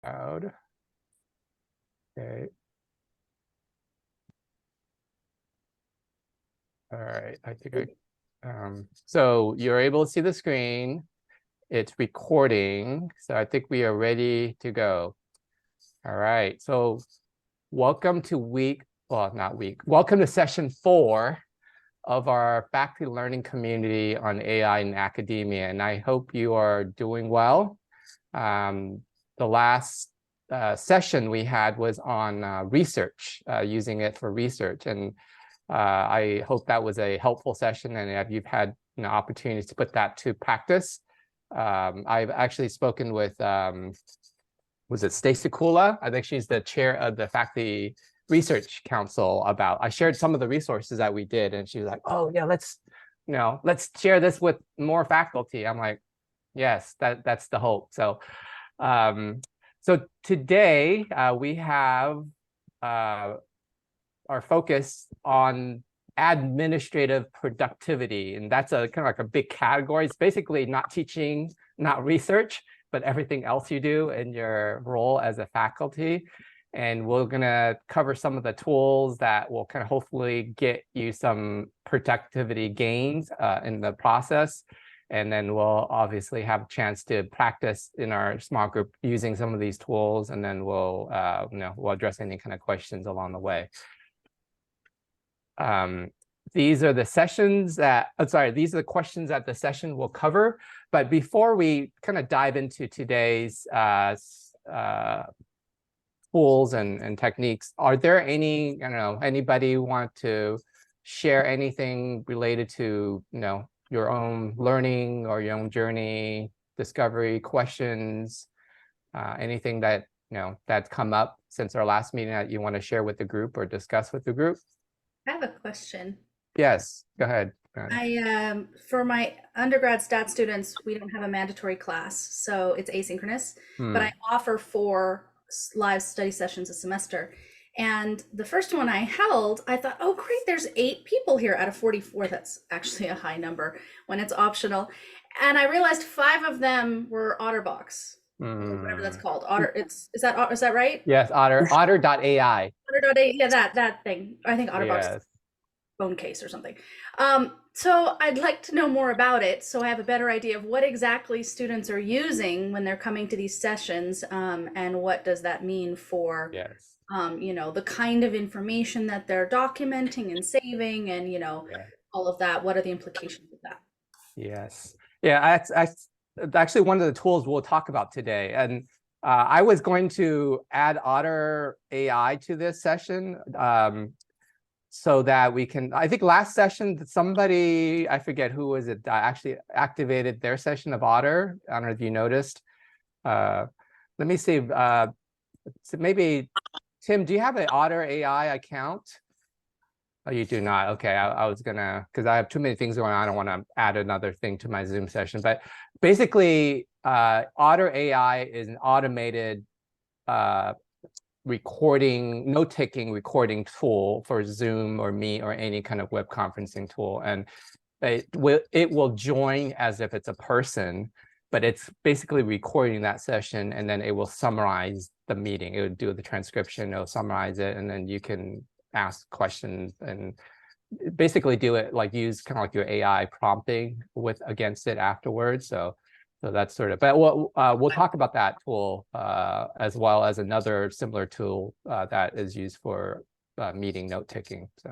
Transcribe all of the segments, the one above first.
Out. Okay. All right. I think so you're able to see the screen. It's recording. So I think we are ready to go. All right. So welcome to welcome to session 4 of our faculty learning community on AI in academia. And I hope you are doing well. The last session we had was on research, using it for research. And I hope that was a helpful session, and if you've had opportunities to put that to practice. I've actually spoken with, was it Stacy Kula? I think she's the chair of the Faculty Research Council I shared some of the resources that we did, and she was like, oh yeah, let's share this with more faculty. I'm like, yes, that's the hope. So today we have our focus on administrative productivity, and that's a kind of like a big category. It's basically not teaching, not research, but everything else you do in your role as a faculty. And we're going to cover some of the tools that will kind of hopefully get you some productivity gains in the process. And then we'll obviously have a chance to practice in our small group using some of these tools, and then we'll address any kind of questions along the way. These are the sessions that, these are the questions that the session will cover. But before we kind of dive into today's tools and techniques, are there any, anybody want to share anything related to, your own learning or your own journey, discovery, questions, anything that, that's come up since our last meeting that you want to share with the group or discuss with the group? I have a question. Yes, go ahead. For my undergrad stat students, we don't have a mandatory class, so it's asynchronous, but I offer 4 live study sessions a semester. And the first one I held, I thought, oh, great, there's 8 people here out of 44. That's actually a high number when it's optional. And I realized 5 of them were OtterBox, whatever that's called. Otter, is that right? Yes, otter.ai. Otter.ai, yeah, that thing. I think OtterBox. Yes. Phone case or something. So I'd like to know more about it, so I have a better idea of what exactly students are using when they're coming to these sessions, and what does that mean for the kind of information that they're documenting and saving, and all of that. What are the implications of that? Yes. Yeah, that's actually one of the tools we'll talk about today. And I was going to add Otter AI to this session, so that we can, I think last session, somebody, I forget who was it, actually activated their session of Otter. I don't know if you noticed. Let me see. So maybe, Tim, do you have an Otter AI account? Oh, you do not. Okay, I was gonna, because I have too many things going on. I don't want to add another thing to my Zoom session. But basically, Otter AI is an automated note-taking recording tool for Zoom or Meet or any kind of web conferencing tool. And it will join as if it's a person, but it's basically recording that session, and then it will summarize the meeting. It would do the transcription, it'll summarize it, and then you can ask questions and basically do it like use kind of like your AI prompting against it afterwards. So that's sort of, but we'll talk about that tool as well as another similar tool that is used for meeting note taking. So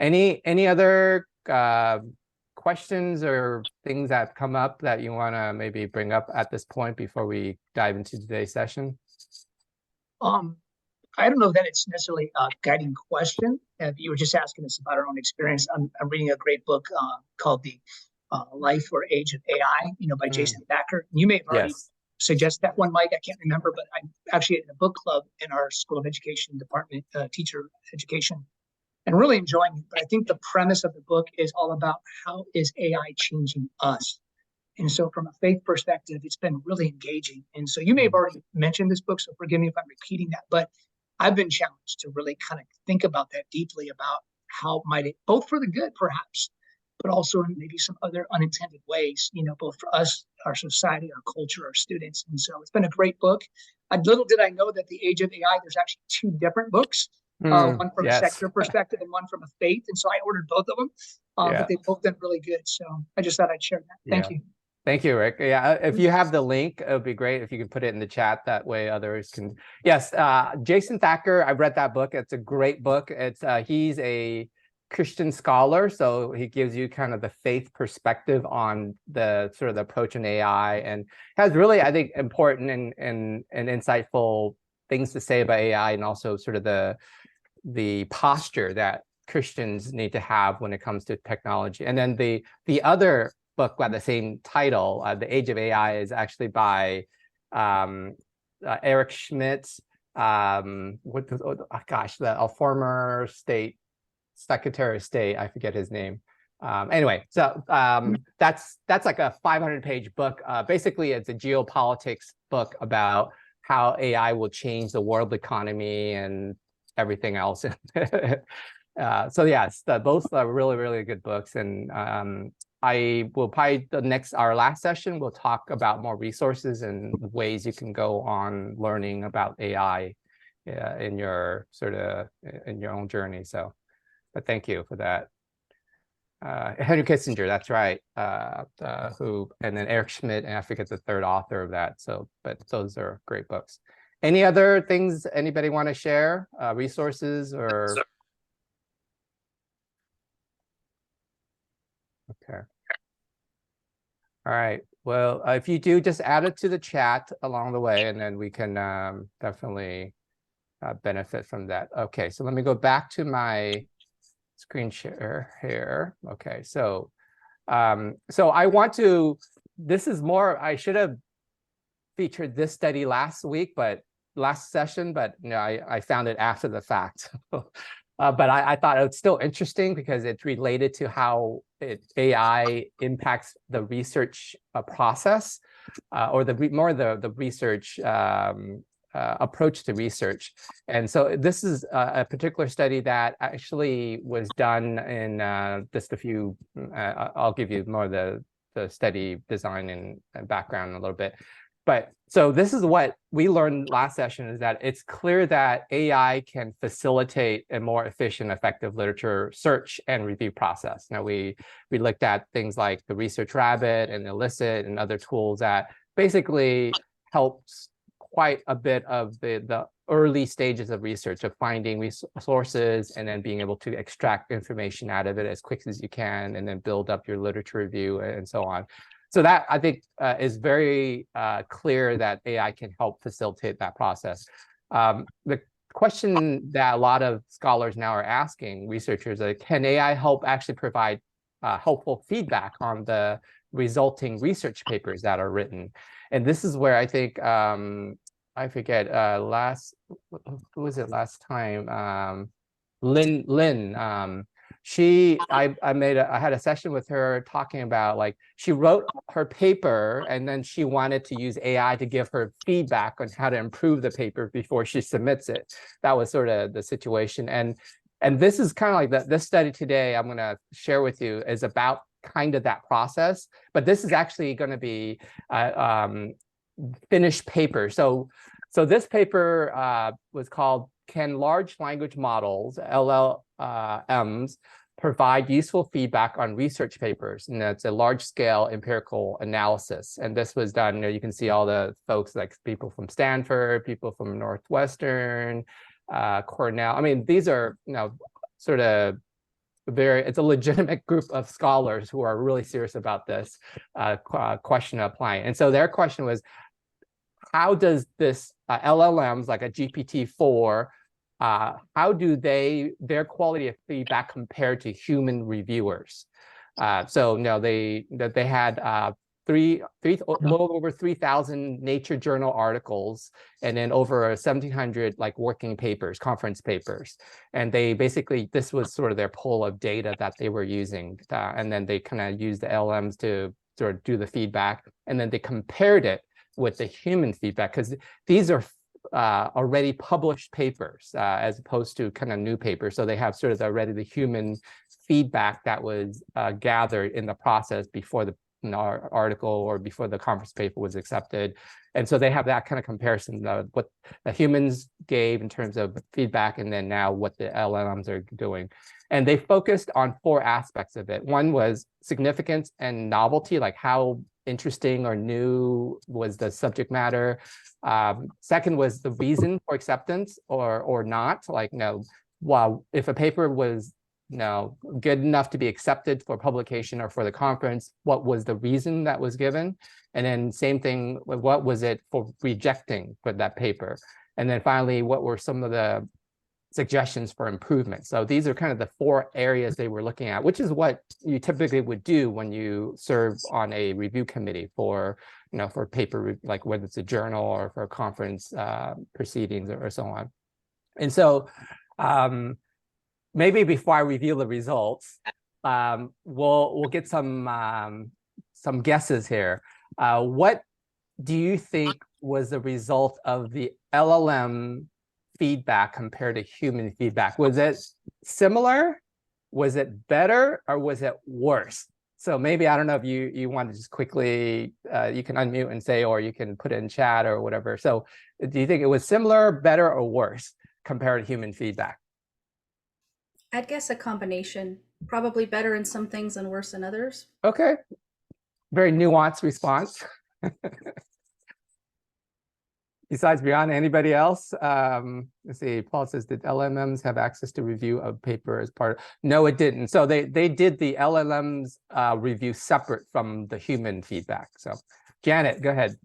any other questions or things that come up that you want to maybe bring up at this point before we dive into today's session? I don't know that it's necessarily a guiding question. You were just asking us about our own experience. I'm reading a great book called The Life or Age of AI, by Jason Thacker. You may have already suggested that one, Mike. I can't remember, but I'm actually in a book club in our School of Education department, teacher education, and really enjoying it. But I think the premise of the book is all about how is AI changing us. And so from a faith perspective, it's been really engaging. And so you may have already mentioned this book, so forgive me if I'm repeating that, but I've been challenged to really kind of think about that deeply, about how might it, both for the good perhaps, but also in maybe some other unintended ways, both for us, our society, our culture, our students. And so it's been a great book. Little did I know that The Age of AI, there's actually 2 different books, one from a Yes. secular perspective and one from a faith. And so I ordered both of them, Yeah. but they both done really good. So I just thought I'd share that. Thank you. Thank you, Rick. Yeah, if you have the link, it would be great if you could put it in the chat. That way others can. Yes, Jason Thacker, I've read that book. It's a great book. It's he's a Christian scholar, so he gives you kind of the faith perspective on the sort of the approach in AI, and has really, I think, important and insightful things to say about AI, and also sort of the posture that Christians need to have when it comes to technology. And then the other book by the same title, The Age of AI, is actually by Eric Schmidt, a former Secretary of State. I forget his name. Anyway, so that's like a 500-page book. Basically, it's a geopolitics book about how AI will change the world economy and everything else. So yes, both are really, really good books. And I will probably our last session, we'll talk about more resources and ways you can go on learning about AI in your own journey. So, but thank you for that. Henry Kissinger, that's right. And then Eric Schmidt, and I forget the third author of that. So, but those are great books. Any other things anybody want to share? Resources or? Okay. All right. Well, if you do, just add it to the chat along the way, and then we can definitely benefit from that. Okay, so let me go back to my screen share here. Okay, so I want to. This is more. I should have featured this study last session, but I found it after the fact. But I thought it was still interesting because it's related to how AI impacts the research process, or the research approach to research. And so this is a particular study that actually was done in just a few. I'll give you more of the study design and background in a little bit. But so this is what we learned last session, is that it's clear that AI can facilitate a more efficient, effective literature search and review process. Now, we looked at things like the Research Rabbit and Elicit and other tools that basically helps quite a bit of the early stages of research, of finding sources and then being able to extract information out of it as quick as you can, and then build up your literature review and so on. So that, I think, is very clear that AI can help facilitate that process. The question that a lot of scholars now are asking researchers, can AI help actually provide helpful feedback on the resulting research papers that are written? And this is where I think, I forget, who was it last time? Lynn, I had a session with her talking about, like, she wrote her paper and then she wanted to use AI to give her feedback on how to improve the paper before she submits it. That was sort of the situation. And this is kind of like this study today I'm going to share with you is about kind of that process, but this is actually going to be finished paper. So this paper was called "Can Large Language Models, LLMs, Provide Useful Feedback on Research Papers?" And that's a large-scale empirical analysis. And this was done, you can see all the folks, like people from Stanford, people from Northwestern, Cornell. I mean, these are, sort of it's a legitimate group of scholars who are really serious about this question of applying. And so their question was, how does this LLMs like a GPT-4, how do their quality of feedback compare to human reviewers? So they had a little over 3,000 Nature journal articles, and then over 1,700 like working papers, conference papers. And they basically, this was sort of their pool of data that they were using. And then they kind of used the LLMs to sort of do the feedback. And then they compared it with the human feedback, because these are already published papers as opposed to kind of new papers. So they have sort of already the human feedback that was gathered in the process before the article or before the conference paper was accepted. And so they have that kind of comparison of what the humans gave in terms of feedback, and then now what the LLMs are doing. And they focused on 4 aspects of it. One was significance and novelty, like how interesting or new was the subject matter. Second was the reason for acceptance or not, like, well, if a paper was good enough to be accepted for publication or for the conference, what was the reason that was given? And then same thing, what was it for rejecting for that paper? And then finally, what were some of the suggestions for improvement? So these are kind of the 4 areas they were looking at, which is what you typically would do when you serve on a review committee for, for paper, like whether it's a journal or for a conference proceedings or so on. And so maybe before I reveal the results, we'll get some guesses here. What do you think was the result of the LLM feedback compared to human feedback? Was it similar? Was it better, or was it worse? So maybe, I don't know if you want to just quickly, you can unmute and say, or you can put it in chat or whatever. So do you think it was similar, better, or worse compared to human feedback? I'd guess a combination. Probably better in some things and worse in others. Okay. Very nuanced response. Besides Brianna, anybody else? Let's see, Paul says, did LLMs have access to review of paper as part of? No, it didn't. So they did the LLMs review separate from the human feedback. So Janet, go ahead.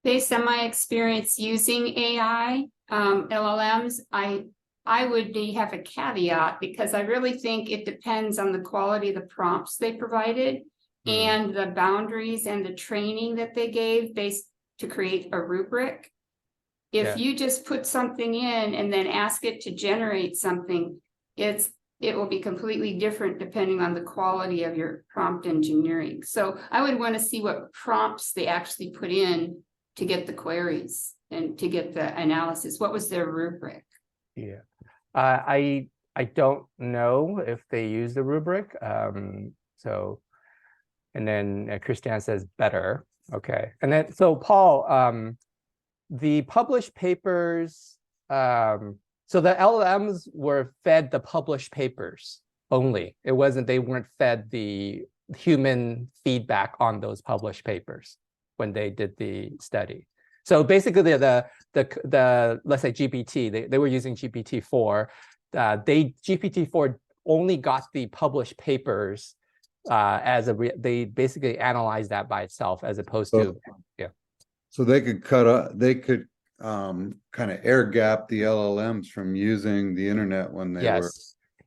Based on my experience using AI, LLMs, I would have a caveat, because I really think it depends on the quality of the prompts they provided and the boundaries and the training that they gave to create a rubric. If you just put something in and then ask it to generate something, it will be completely different depending on the quality of your prompt engineering. So I would want to see what prompts they actually put in to get the queries and to get the analysis. What was their rubric? Yeah, I don't know if they use the rubric. So, and then Christiane says better. Okay, and then so Paul, the published papers. So the LLMs were fed the published papers only. It wasn't, they weren't fed the human feedback on those published papers when they did the study. So basically the let's say GPT, they were using GPT-4. GPT-4 only got the published papers they basically analyzed that by itself, as opposed to So they could kind of air gap the LLMs from using the internet when they were.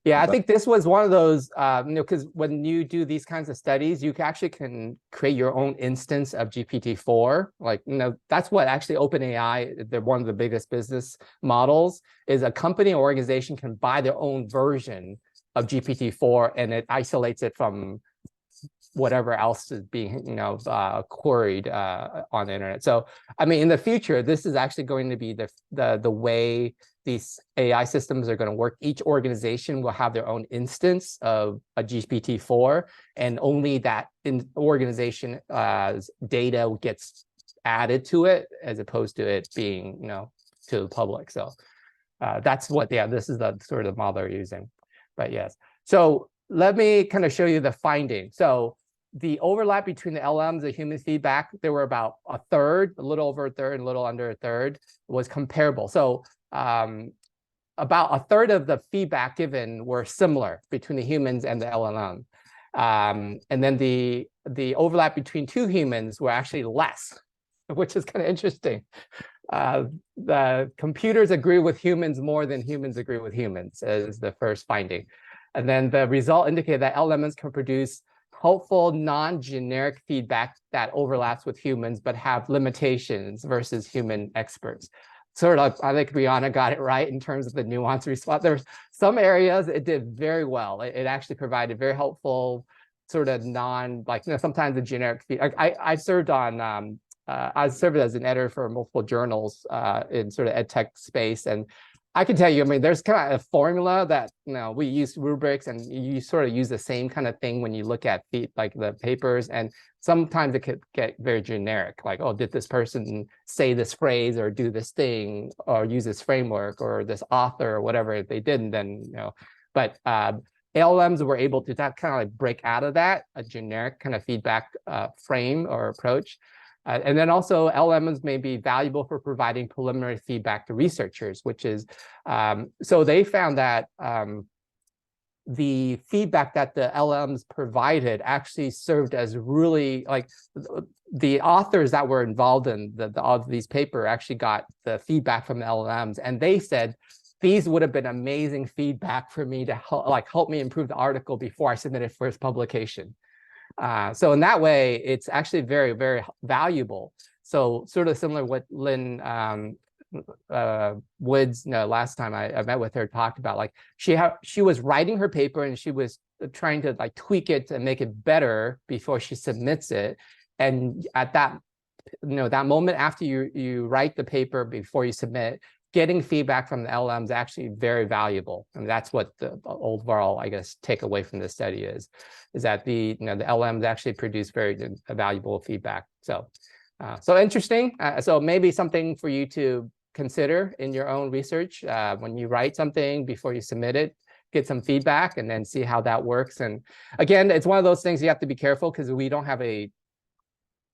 Yeah, I think this was one of those, because when you do these kinds of studies, you actually can create your own instance of GPT-4. Like, that's what actually OpenAI, they're one of the biggest business models, is a company or organization can buy their own version of GPT-4, and it isolates it from whatever else is being, queried on the internet. So, I mean, in the future, this is actually going to be the way these AI systems are going to work. Each organization will have their own instance of a GPT-4, and only that organization data gets added to it, as opposed to it being, to the public. So that's what, this is the sort of model they're using. But yes, so let me kind of show you the finding. So the overlap between the LLMs and human feedback, there were about a third, a little over a third, and a little under a third, was comparable. So about a third of the feedback given were similar between the humans and the LLM. And then the overlap between 2 humans were actually less, which is kind of interesting. The computers agree with humans more than humans agree with humans, is the first finding. And then the result indicated that LLMs can produce helpful, non-generic feedback that overlaps with humans, but have limitations versus human experts. Sort of, I think Brianna got it right in terms of the nuanced response. There's some areas it did very well. It actually provided very helpful, sort of sometimes the generic feedback. I served as an editor for multiple journals in sort of ed tech space, and I can tell you, I mean, there's kind of a formula that, we use rubrics, and you sort of use the same kind of thing when you look at like the papers, and sometimes it could get very generic, like, oh, did this person say this phrase or do this thing or use this framework or this author or whatever. If they didn't, then, but LLMs were able to kind of like break out of that, a generic kind of feedback frame or approach. And then also LLMs may be valuable for providing preliminary feedback to researchers, which is, so they found that the feedback that the LLMs provided actually served as really, like, the authors that were involved in all of these papers actually got the feedback from the LLMs, and they said, these would have been amazing feedback for me to help me improve the article before I submit it for its publication. So in that way, it's actually very, very valuable. So sort of similar what Lynn Woods, last time I met with her, talked about, like, she was writing her paper and she was trying to like tweak it and make it better before she submits it. And at that, that moment after you write the paper before you submit, getting feedback from the LLM is actually very valuable. And that's what the overall, I guess, takeaway from this study is that the LLMs actually produce very valuable feedback. So, so interesting. So maybe something for you to consider in your own research when you write something before you submit it, get some feedback and then see how that works. And again, it's one of those things you have to be careful because we don't have a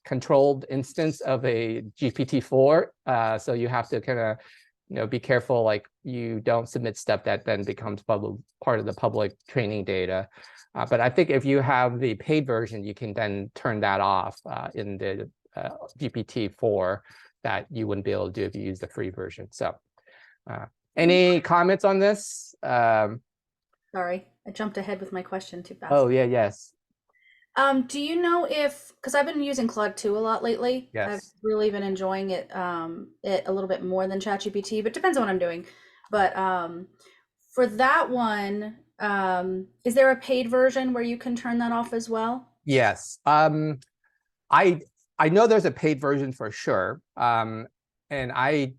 controlled instance of a GPT-4. So you have to kind of be careful, like you don't submit stuff that then becomes part of the public training data. But I think if you have the paid version, you can then turn that off in the GPT-4 that you wouldn't be able to do if you use the free version. So any comments on this? Sorry, I jumped ahead with my question too fast. Oh, yeah, yes. Do you know if, because I've been using Claude 2 a lot lately. Yes. I've really been enjoying it a little bit more than ChatGPT, but depends on what I'm doing. But for that one, is there a paid version where you can turn that off as well? Yes. I know there's a paid version for sure. And I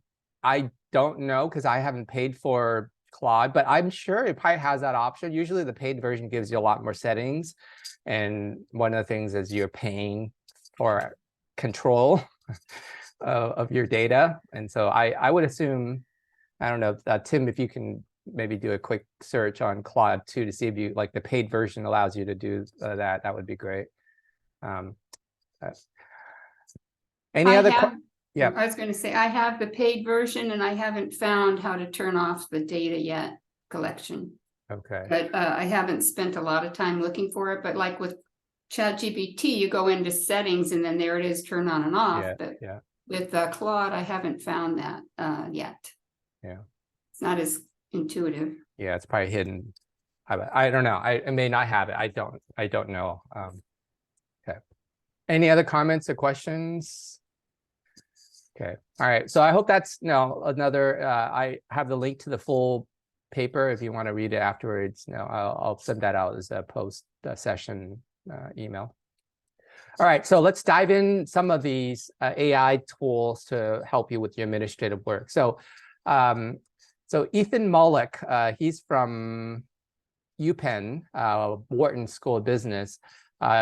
don't know because I haven't paid for Claude, but I'm sure it probably has that option. Usually the paid version gives you a lot more settings. And one of the things is you're paying for control of your data. And so I would assume, I don't know, Tim, if you can maybe do a quick search on Claude 2 to see if you, like, the paid version allows you to do that would be great. Any other? Yeah. I was going to say, I have the paid version and I haven't found how to turn off the data yet collection. Okay. But I haven't spent a lot of time looking for it. But like with ChatGPT, you go into settings and then there it is, turn on and off. Yeah, but yeah. With Claude, I haven't found that yet. Yeah. It's not as intuitive. Yeah, it's probably hidden. I don't know. I may not have it. I don't know. Okay. Any other comments or questions? Okay. All right. So I hope that's another. I have the link to the full paper if you want to read it afterwards. I'll send that out as a post session email. All right, so let's dive in some of these AI tools to help you with your administrative work. So Ethan Mollick, he's from UPenn, Wharton School of Business.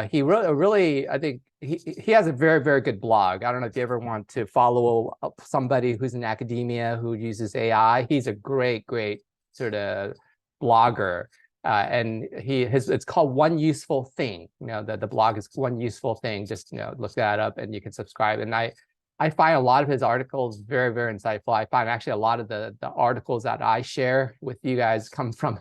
He wrote a really, I think he has a very, very good blog. I don't know if you ever want to follow somebody who's in academia who uses AI. He's a great sort of blogger. And it's called One Useful Thing. The blog is One Useful Thing. Just look that up and you can subscribe. And I find a lot of his articles very, very insightful. I find actually a lot of the articles that I share with you guys come from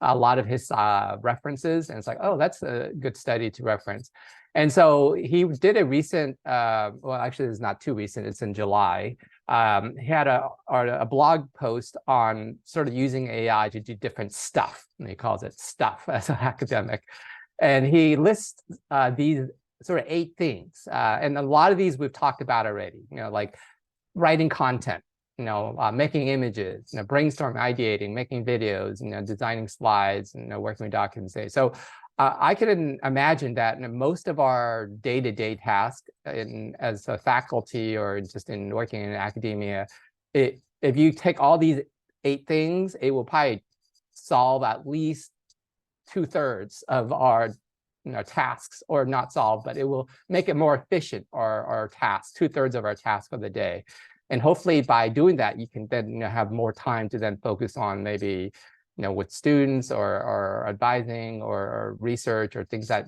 a lot of his references. And it's like, oh, that's a good study to reference. And so he did a recent, well, actually it's not too recent, it's in July. He had a blog post on sort of using AI to do different stuff. And he calls it stuff as an academic. And he lists these sort of 8 things. And a lot of these we've talked about already, like writing content, making images, brainstorming, ideating, making videos, designing slides, working with documents. So I can imagine that most of our day-to-day tasks as a faculty or just in working in academia, if you take all these 8 things, it will probably solve at least 2/3 of our tasks, or not solve, but it will make it more efficient, our tasks, 2/3 of our tasks for the day. And hopefully by doing that, you can then have more time to then focus on maybe with students, or advising, or research, or things that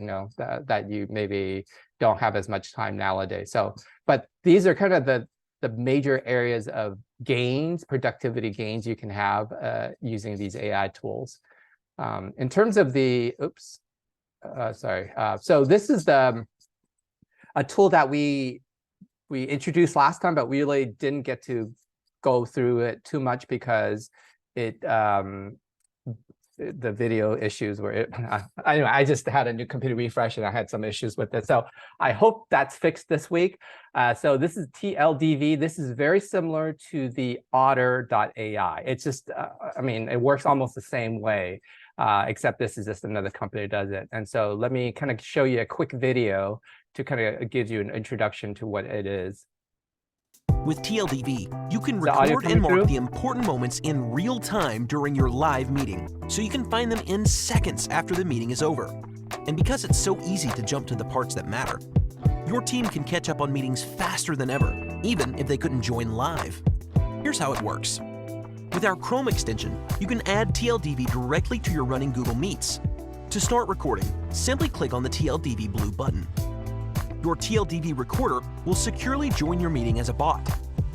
that you maybe don't have as much time nowadays. So, but these are kind of the major areas of gains, productivity gains you can have using these AI tools. In terms of the, so this is a tool that we introduced last time, but we really didn't get to go through it too much because the video issues were anyway, I just had a new computer refresh and I had some issues with it. So I hope that's fixed this week. So this is TLDV. This is very similar to the Otter.ai. It's just, I mean, it works almost the same way, except this is just another company that does it. And so let me kind of show you a quick video to kind of give you an introduction to what it is. With TLDV, you can record and mark the important moments in real time during your live meeting, so you can find them in seconds after the meeting is over. And because it's so easy to jump to the parts that matter, your team can catch up on meetings faster than ever, even if they couldn't join live. Here's how it works. With our Chrome extension, you can add TLDV directly to your running Google Meets. To start recording, simply click on the TLDV blue button. Your TLDV recorder will securely join your meeting as a bot.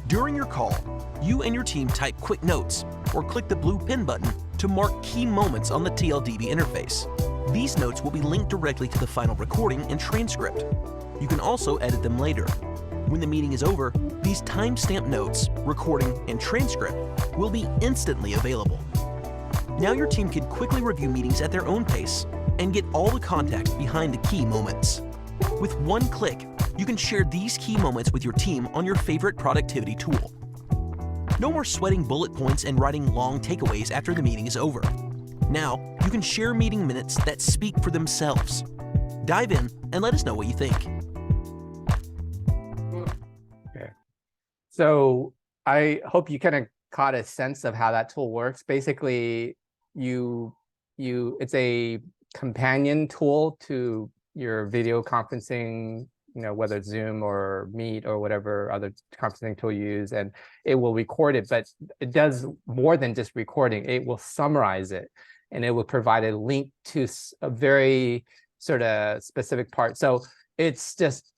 During your call, you and your team type quick notes or click the blue pin button to mark key moments on the TLDV interface. These notes will be linked directly to the final recording and transcript. You can also edit them later. When the meeting is over, these timestamp notes, recording, and transcript will be instantly available. Now your team can quickly review meetings at their own pace and get all the context behind the key moments. With one click, you can share these key moments with your team on your favorite productivity tool. No more sweating bullet points and writing long takeaways after the meeting is over. Now, you can share meeting minutes that speak for themselves. Dive in and let us know what you think. Okay. So I hope you kind of caught a sense of how that tool works. Basically, it's a companion tool to your video conferencing, whether it's Zoom or Meet or whatever other conferencing tool you use, and it will record it, but it does more than just recording. It will summarize it, and it will provide a link to a very sort of specific part. So it's just,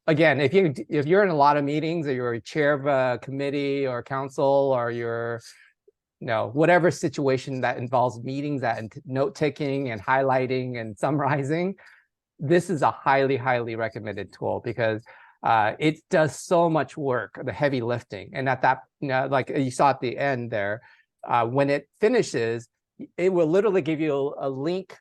again, if you're in a lot of meetings, or you're a chair of a committee or council, or you're whatever situation that involves meetings and note-taking and highlighting and summarizing, this is a highly, highly recommended tool because it does so much work, the heavy lifting. And at that, like you saw at the end there, when it finishes, it will literally give you a link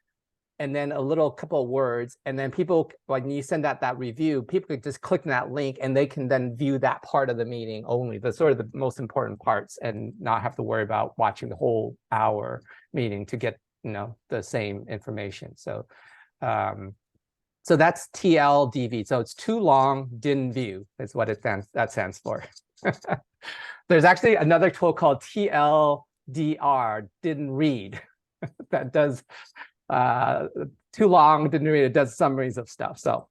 and then a little couple of words. And then people, when you send out that review, people can just click on that link and they can then view that part of the meeting only, the sort of the most important parts, and not have to worry about watching the whole hour meeting to get, the same information. So, so that's TLDV. So it's too long, didn't view, is what that stands for. There's actually another tool called TLDR, didn't read, that does too long, didn't read, it does summaries of stuff. So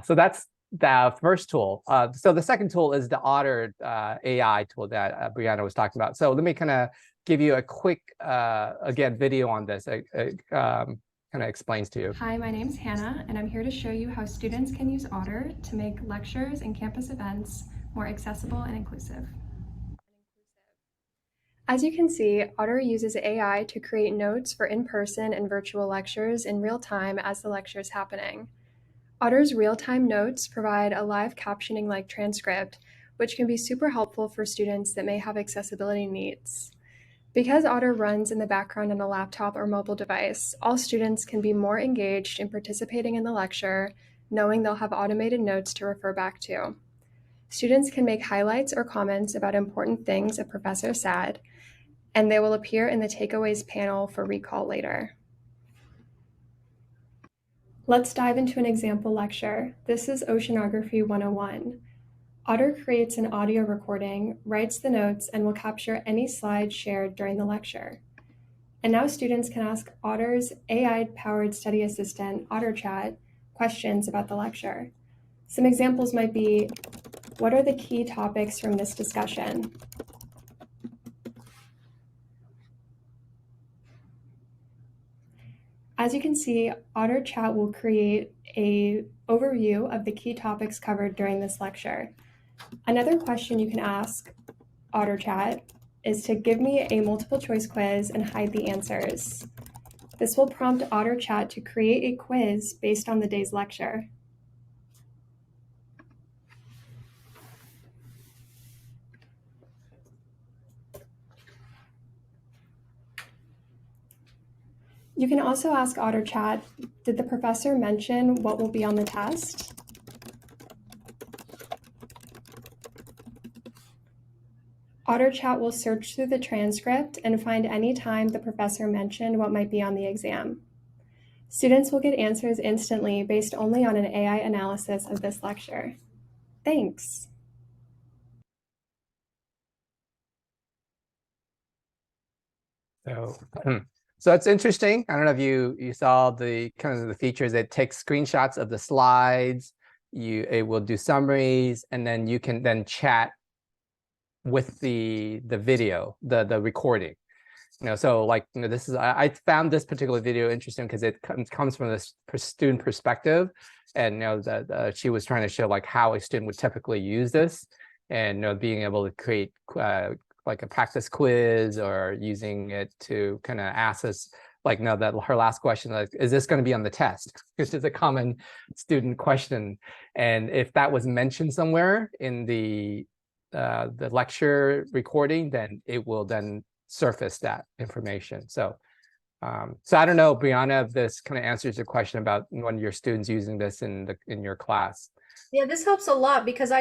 so that's the first tool. So the second tool is the Otter AI tool that Brianna was talking about. So let me kind of give you a quick, again, video on this. Kind of explains to you. Hi, my name's Hannah, and I'm here to show you how students can use Otter to make lectures and campus events more accessible and inclusive. As you can see, Otter uses AI to create notes for in-person and virtual lectures in real time as the lecture is happening. Otter's real-time notes provide a live captioning-like transcript, which can be super helpful for students that may have accessibility needs. Because Otter runs in the background on a laptop or mobile device, all students can be more engaged in participating in the lecture, knowing they'll have automated notes to refer back to. Students can make highlights or comments about important things a professor said, and they will appear in the takeaways panel for recall later. Let's dive into an example lecture. This is Oceanography 101. Otter creates an audio recording, writes the notes, and will capture any slides shared during the lecture. And now students can ask Otter's AI-powered study assistant, OtterChat, questions about the lecture. Some examples might be, what are the key topics from this discussion? As you can see, OtterChat will create an overview of the key topics covered during this lecture. Another question you can ask OtterChat is to give me a multiple choice quiz and hide the answers. This will prompt OtterChat to create a quiz based on the day's lecture. You can also ask OtterChat, did the professor mention what will be on the test? OtterChat will search through the transcript and find any time the professor mentioned what might be on the exam. Students will get answers instantly based only on an AI analysis of this lecture. Thanks. So, so it's interesting. I don't know if you saw the kind of the features. It takes screenshots of the slides. It will do summaries, and then you can then chat with the video, the recording. So like, this is, I found this particular video interesting because it comes from this student perspective, and that she was trying to show like how a student would typically use this, and being able to create like a practice quiz, or using it to kind of ask us, like, that her last question, like, is this going to be on the test? Which is a common student question, and if that was mentioned somewhere in the lecture recording, then it will then surface that information. So so I don't know, Brianna, if this kind of answers your question about one of your students using this in your class. Yeah, this helps a lot because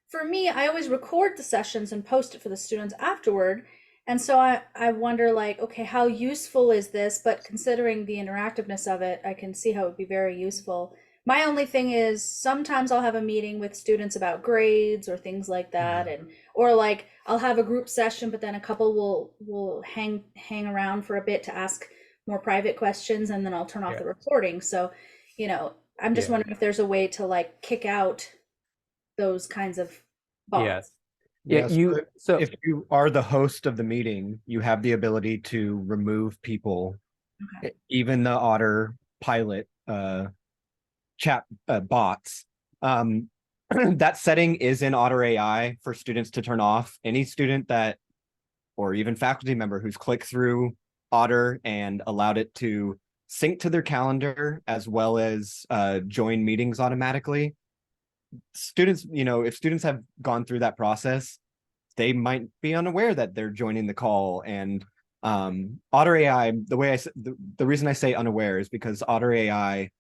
for me, I always record the sessions and post it for the students afterward. And so I wonder, like, okay, how useful is this? But considering the interactiveness of it, I can see how it would be very useful. My only thing is sometimes I'll have a meeting with students about grades or things like that, or like I'll have a group session, but then a couple will hang around for a bit to ask more private questions, and then I'll turn off the recording. So, I'm just wondering if there's a way to like kick out those kinds of bots. Yeah, so if you are the host of the meeting, you have the ability to remove people, even the Otter pilot chat bots. That setting is in Otter AI for students to turn off. Any student that, or even faculty member who's clicked through Otter and allowed it to sync to their calendar as well as join meetings automatically. Students, if students have gone through that process, they might be unaware that they're joining the call. And Otter AI, the reason I say unaware is because Otter AI,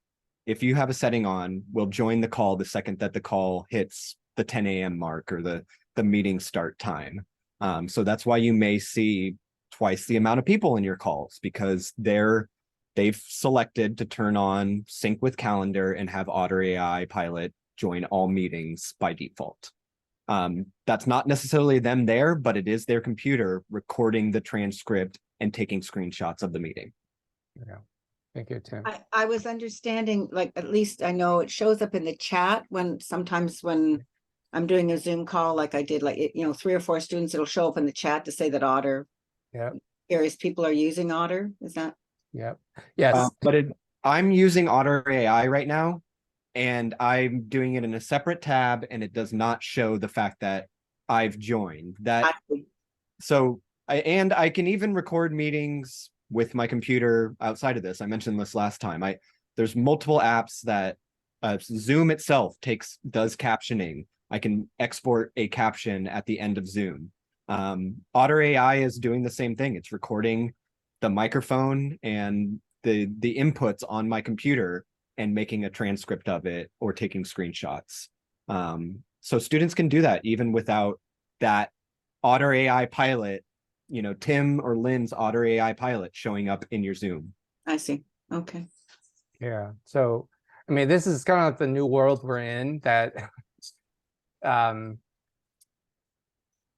if you have a setting on, will join the call the second that the call hits the 10 a.m. mark or the meeting start time. So that's why you may see twice the amount of people in your calls, because they've selected to turn on sync with calendar and have Otter AI pilot join all meetings by default. That's not necessarily them there, but it is their computer recording the transcript and taking screenshots of the meeting. Yeah. Thank you, Tim. I was understanding, like, at least I know it shows up in the chat sometimes when I'm doing a Zoom call, like I did, like, 3 or 4 students, it'll show up in the chat to say that Otter, various people are using Otter. Is that? Yep. Yes. But I'm using Otter AI right now, and I'm doing it in a separate tab, and it does not show the fact that I've joined that. So I can even record meetings with my computer outside of this. I mentioned this last time. There's multiple apps that Zoom itself does captioning. I can export a caption at the end of Zoom. Otter AI is doing the same thing. It's recording the microphone and the inputs on my computer and making a transcript of it or taking screenshots. So students can do that even without that Otter AI pilot, Tim or Lynn's Otter AI pilot showing up in your Zoom. I see. Okay. Yeah. So, I mean, this is kind of like the new world we're in, that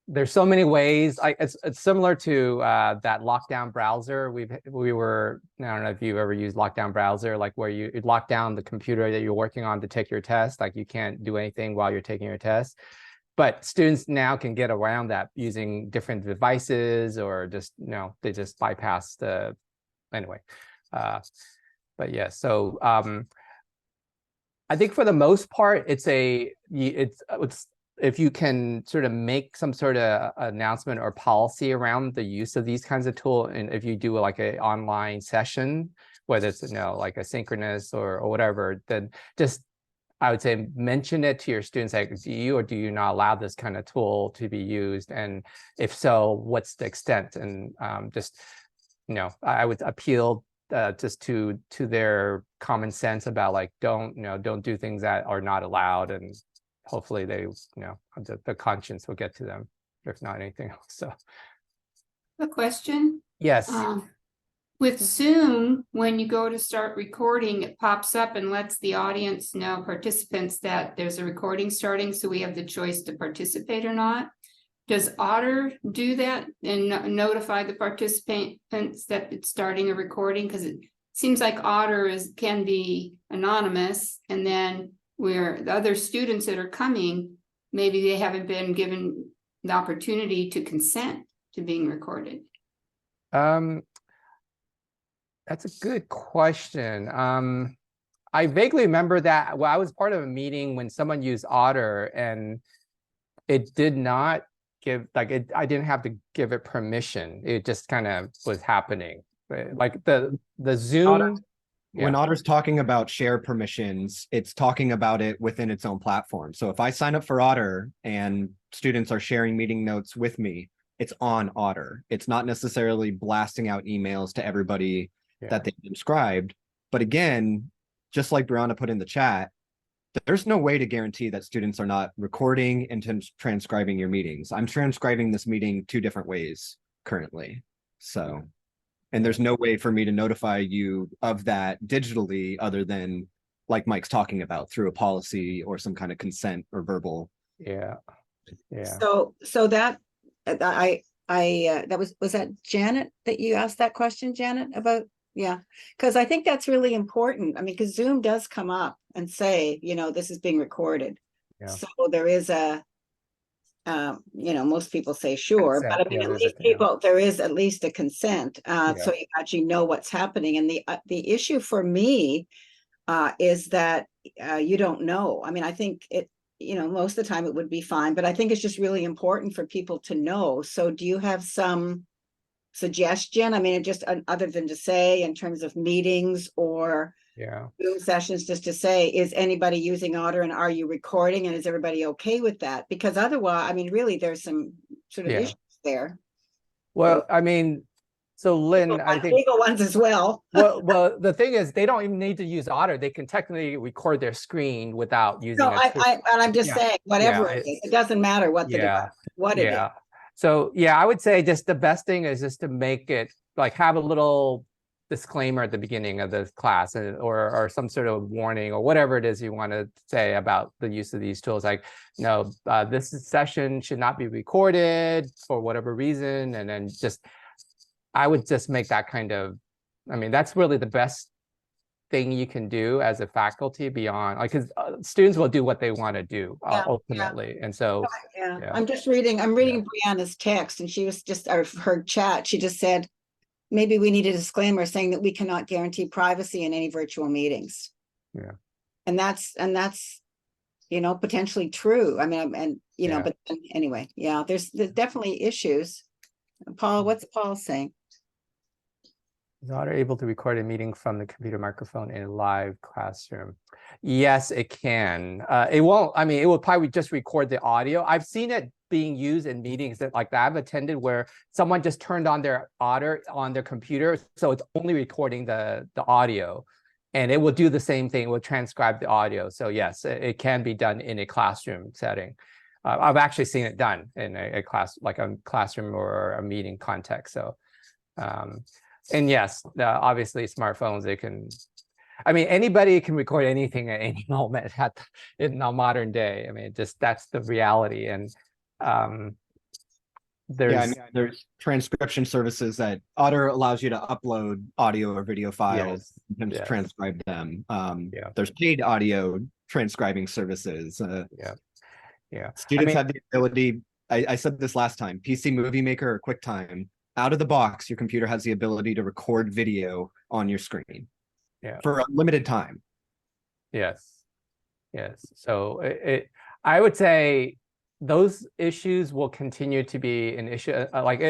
there's so many ways. It's similar to that lockdown browser. I don't know if you've ever used lockdown browser, like where you lock down the computer that you're working on to take your test. Like you can't do anything while you're taking your test. But students now can get around that using different devices, or just, they just bypass the, anyway. But yeah, so I think for the most part, it's if you can sort of make some sort of announcement or policy around the use of these kinds of tools, and if you do like an online session, whether it's like asynchronous or whatever, then just, I would say, mention it to your students, like, do you or do you not allow this kind of tool to be used, and if so, what's the extent? And just, I would appeal just to their common sense about, like, don't do things that are not allowed, and hopefully they, the conscience will get to them, if not anything else. So, A question. yes. With Zoom, when you go to start recording, it pops up and lets the audience know, participants, that there's a recording starting, so we have the choice to participate or not. Does Otter do that and notify the participants that it's starting a recording? Because it seems like Otter can be anonymous, and then where the other students that are coming, maybe they haven't been given the opportunity to consent to being recorded. That's a good question. I vaguely remember that, I was part of a meeting when someone used Otter, and it did not give, I didn't have to give it permission. It just kind of was happening. Like the Zoom. Otter, when Otter's talking about share permissions, it's talking about it within its own platform. So if I sign up for Otter and students are sharing meeting notes with me, it's on Otter. It's not necessarily blasting out emails to everybody that they've subscribed. But again, just like Brianna put in the chat, there's no way to guarantee that students are not recording and transcribing your meetings. I'm transcribing this meeting 2 different ways currently. So, and there's no way for me to notify you of that digitally, other than, like Mike's talking about, through a policy or some kind of consent or verbal. Yeah. So that was that Janet that you asked that question, Janet, about? Yeah, because I think that's really important. I mean, because Zoom does come up and say, this is being recorded. Yeah. So there is most people say sure, consent. But I mean, at least there is at least a consent. So you actually know what's happening. And the issue for me is that you don't know. I mean, I think it, most of the time it would be fine, but I think it's just really important for people to know. So do you have some suggestion? I mean, just other than to say in terms of meetings or Zoom sessions, just to say, is anybody using Otter, and are you recording, and is everybody okay with that? Because otherwise, I mean, really, there's some sort of issues there. Well, I mean, so Lynn, I think legal ones as well. well, the thing is, they don't even need to use Otter. They can technically record their screen without using. No, I'm just saying, whatever it is, it doesn't matter what the device, what it is. So I would say just the best thing is just to make it, like, have a little disclaimer at the beginning of the class, or some sort of warning, or whatever it is you want to say about the use of these tools. Like, this session should not be recorded for whatever reason, and then I would just make that kind of, I mean, that's really the best thing you can do as a faculty, beyond, like, because students will do what they want to do ultimately. And so I'm reading Brianna's text, and she was just, or her chat, she just said maybe we need a disclaimer saying that we cannot guarantee privacy in any virtual meetings. And that's potentially true. I mean, but anyway, there's definitely issues. Paul, what's Paul saying? Is Otter able to record a meeting from the computer microphone in a live classroom? Yes, it can. It won't, I mean, it will probably just record the audio. I've seen it being used in meetings that I've attended, where someone just turned on their Otter on their computer, so it's only recording the audio, and it will do the same thing. It will transcribe the audio. So yes, it can be done in a classroom setting. I've actually seen it done in a class, like a classroom or a meeting context. So, and yes, obviously smartphones, they can I mean, anybody can record anything at any moment in the modern day. I mean, just that's the reality. And there's transcription services that Otter allows you to upload audio or video files and to transcribe them. There's paid audio transcribing services. Students have the ability, I said this last time, PC Movie Maker or QuickTime, out of the box, your computer has the ability to record video on your screen for a limited time. Yes. So I would say those issues will continue to be an issue.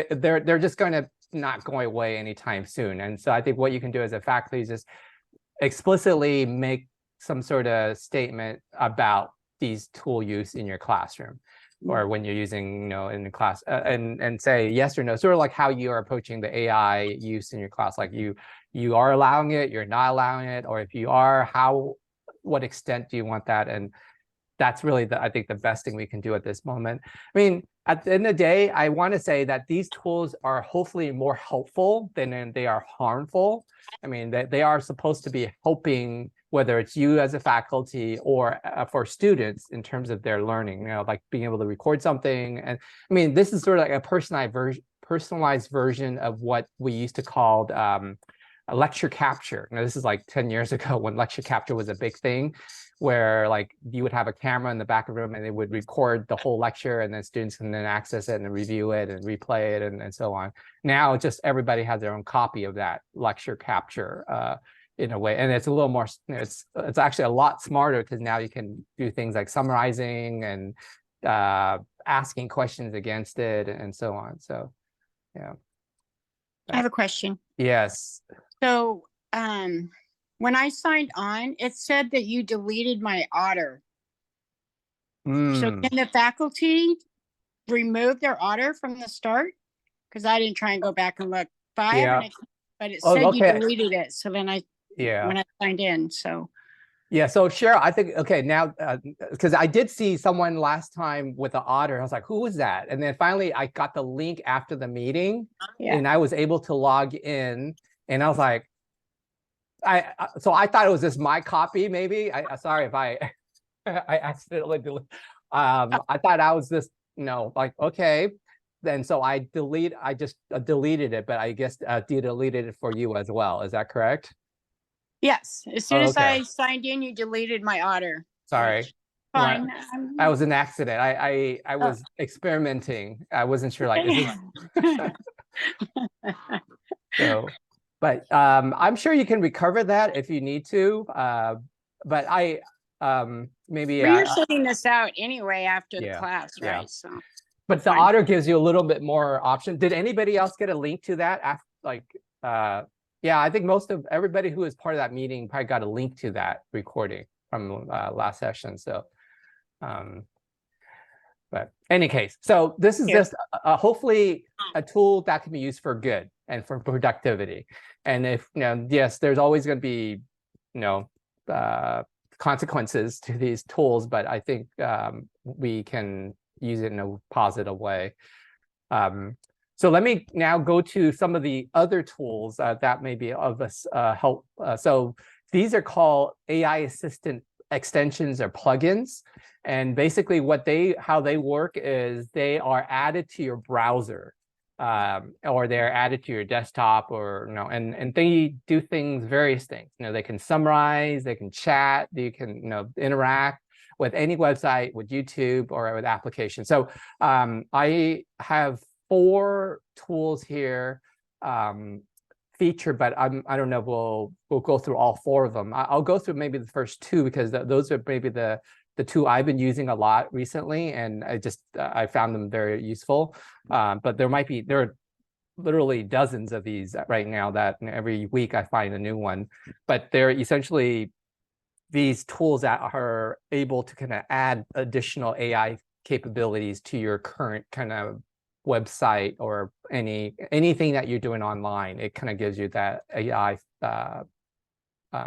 They're just going to not go away anytime soon. And so I think what you can do as a faculty is just explicitly make some sort of statement about these tool use in your classroom, or when you're using, in the class, and say yes or no, sort of like how you are approaching the AI use in your class. Like you are allowing it, you're not allowing it, or if you are, what extent do you want that? And that's really I think the best thing we can do at this moment. I mean, at the end of the day, I want to say that these tools are hopefully more helpful than they are harmful. I mean, they are supposed to be helping, whether it's you as a faculty or for students in terms of their learning, like being able to record something. And I mean, this is sort of like a personalized version of what we used to call a lecture capture. Now, this is like 10 years ago when lecture capture was a big thing, where like you would have a camera in the back of the room and they would record the whole lecture, and then students can then access it and review it and replay it and so on. Now just everybody has their own copy of that lecture capture in a way, and it's a little more, it's actually a lot smarter, because now you can do things like summarizing and asking questions against it and so on. So yeah. I have a question. Yes. So when I signed on, it said that you deleted my Otter. So can the faculty remove their Otter from the start? Because I didn't try and go back and look. But it said you deleted it. So then when I signed in, so. Yeah, so Cheryl, I think, okay, now, because I did see someone last time with the Otter. I was like, who was that? And then finally I got the link after the meeting, and I was able to log in, and I was like, so I thought it was just my copy, maybe. Sorry if I accidentally deleted. I thought I was just, like, okay. Then so I just deleted it, but I guess deleted it for you as well. Is that correct? Yes. As soon as I signed in, you deleted my Otter. Sorry. Fine. I was an accident. I was experimenting. I wasn't sure, like, is this... So, but I'm sure you can recover that if you need to. But maybe you're sending this out anyway after the class, right? So. But the Otter gives you a little bit more option. Did anybody else get a link to that? Yeah, I think most of everybody who was part of that meeting probably got a link to that recording from last session. So, but any case, so this is just hopefully a tool that can be used for good and for productivity. And if, yes, there's always going to be, consequences to these tools, but I think we can use it in a positive way. So let me now go to some of the other tools that may be of us help. So these are called AI assistant extensions or plugins. And basically how they work is they are added to your browser, or they're added to your desktop, or, and they do various things. They can summarize, they can chat, they can, interact with any website, with YouTube, or with applications. So I have 4 tools here featured, but I don't know if we'll go through all 4 of them. I'll go through maybe the first 2, because those are maybe the 2 I've been using a lot recently, and I found them very useful. But there are literally dozens of these right now that every week I find a new one. But they're essentially these tools that are able to kind of add additional AI capabilities to your current kind of website or anything that you're doing online. It kind of gives you that AI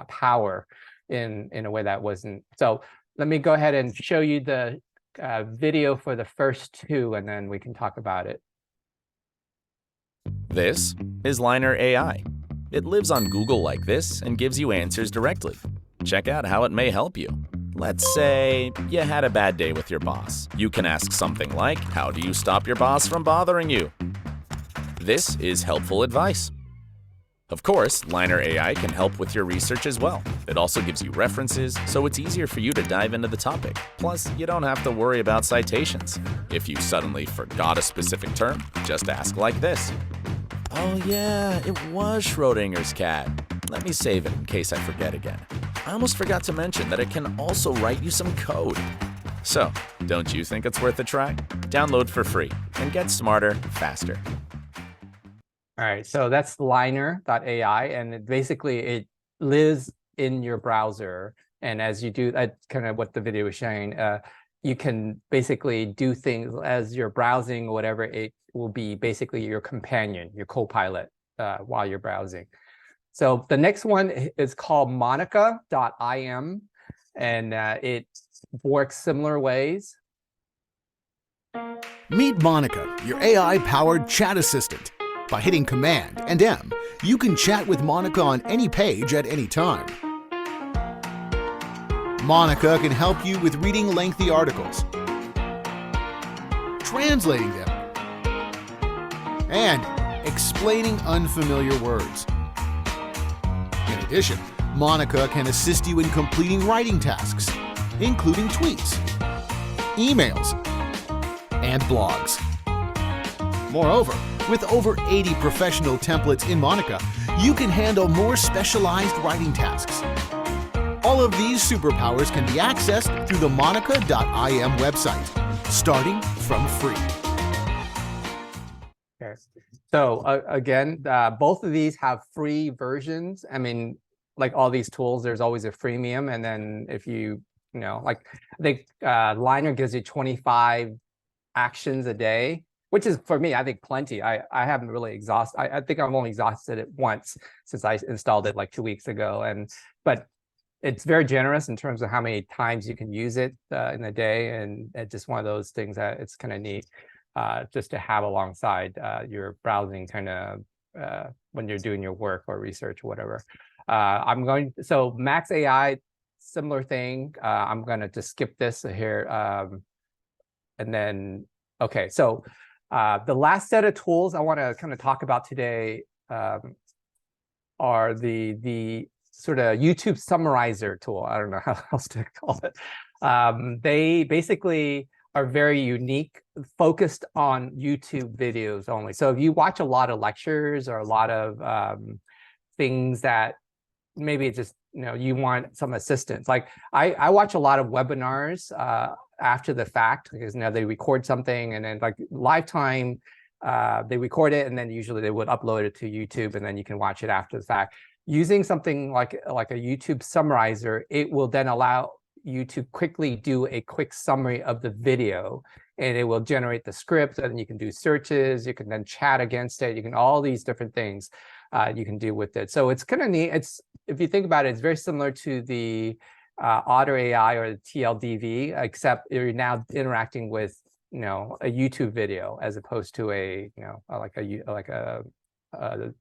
power in a way that wasn't. So let me go ahead and show you the video for the first 2, and then we can talk about it. This is Liner AI. It lives on Google like this and gives you answers directly. Check out how it may help you. Let's say you had a bad day with your boss. You can ask something like, how do you stop your boss from bothering you? This is helpful advice. Of course, Liner AI can help with your research as well. It also gives you references, so it's easier for you to dive into the topic. Plus, you don't have to worry about citations. If you suddenly forgot a specific term, just ask like this. Oh yeah, it was Schrodinger's cat. Let me save it in case I forget again. I almost forgot to mention that it can also write you some code. So, don't you think it's worth a try? Download for free and get smarter faster. All right, so that's Liner.ai, and it lives in your browser. And as you do, that's kind of what the video is showing. You can basically do things as you're browsing or whatever. It will be basically your companion, your co-pilot while you're browsing. So the next one is called Monica.im, and it works similar ways. Meet Monica, your AI-powered chat assistant. By hitting Command and M, you can chat with Monica on any page at any time. Monica can help you with reading lengthy articles, translating them, and explaining unfamiliar words. In addition, Monica can assist you in completing writing tasks, including tweets, emails, and blogs. Moreover, with over 80 professional templates in Monica, you can handle more specialized writing tasks. All of these superpowers can be accessed through the Monica.im website, starting from free. Okay. So again, both of these have free versions. I mean, like all these tools, there's always a freemium. And then if you like, I think Liner gives you 25 actions a day, which is, for me, I think plenty. I haven't really exhausted. I think I've only exhausted it once since I installed it like 2 weeks ago. But it's very generous in terms of how many times you can use it in a day. And it's just one of those things that it's kind of neat just to have alongside your browsing kind of when you're doing your work or research or whatever. So Max AI, similar thing. I'm going to just skip this here. And then, okay, so the last set of tools I want to kind of talk about today are the sort of YouTube summarizer tool. I don't know how else to call it. They basically are very unique, focused on YouTube videos only. So if you watch a lot of lectures or a lot of things that maybe it's just, you want some assistance. Like I watch a lot of webinars after the fact, because they record something and then like lifetime, they record it and then usually they would upload it to YouTube and then you can watch it after the fact. Using something like a YouTube summarizer, it will then allow you to quickly do a quick summary of the video, and it will generate the script, and you can do searches, you can then chat against it, you can all these different things you can do with it. So it's kind of neat. If you think about it, it's very similar to the Otter AI or the TLDV, except you're now interacting with a YouTube video as opposed to a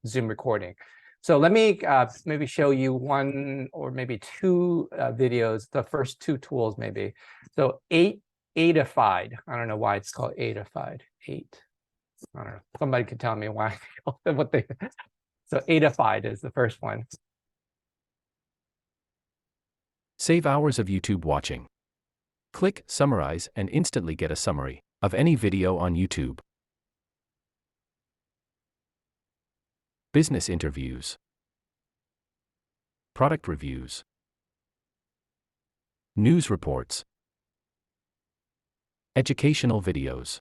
Zoom recording. So let me maybe show you one or maybe two videos, the first two tools maybe. So Eightified. I don't know why it's called Eightified. I don't know. Somebody could tell me why. So Eightified is the first one. Save hours of YouTube watching. Click Summarize and instantly get a summary of any video on YouTube. Business interviews. Product reviews. News reports. Educational videos.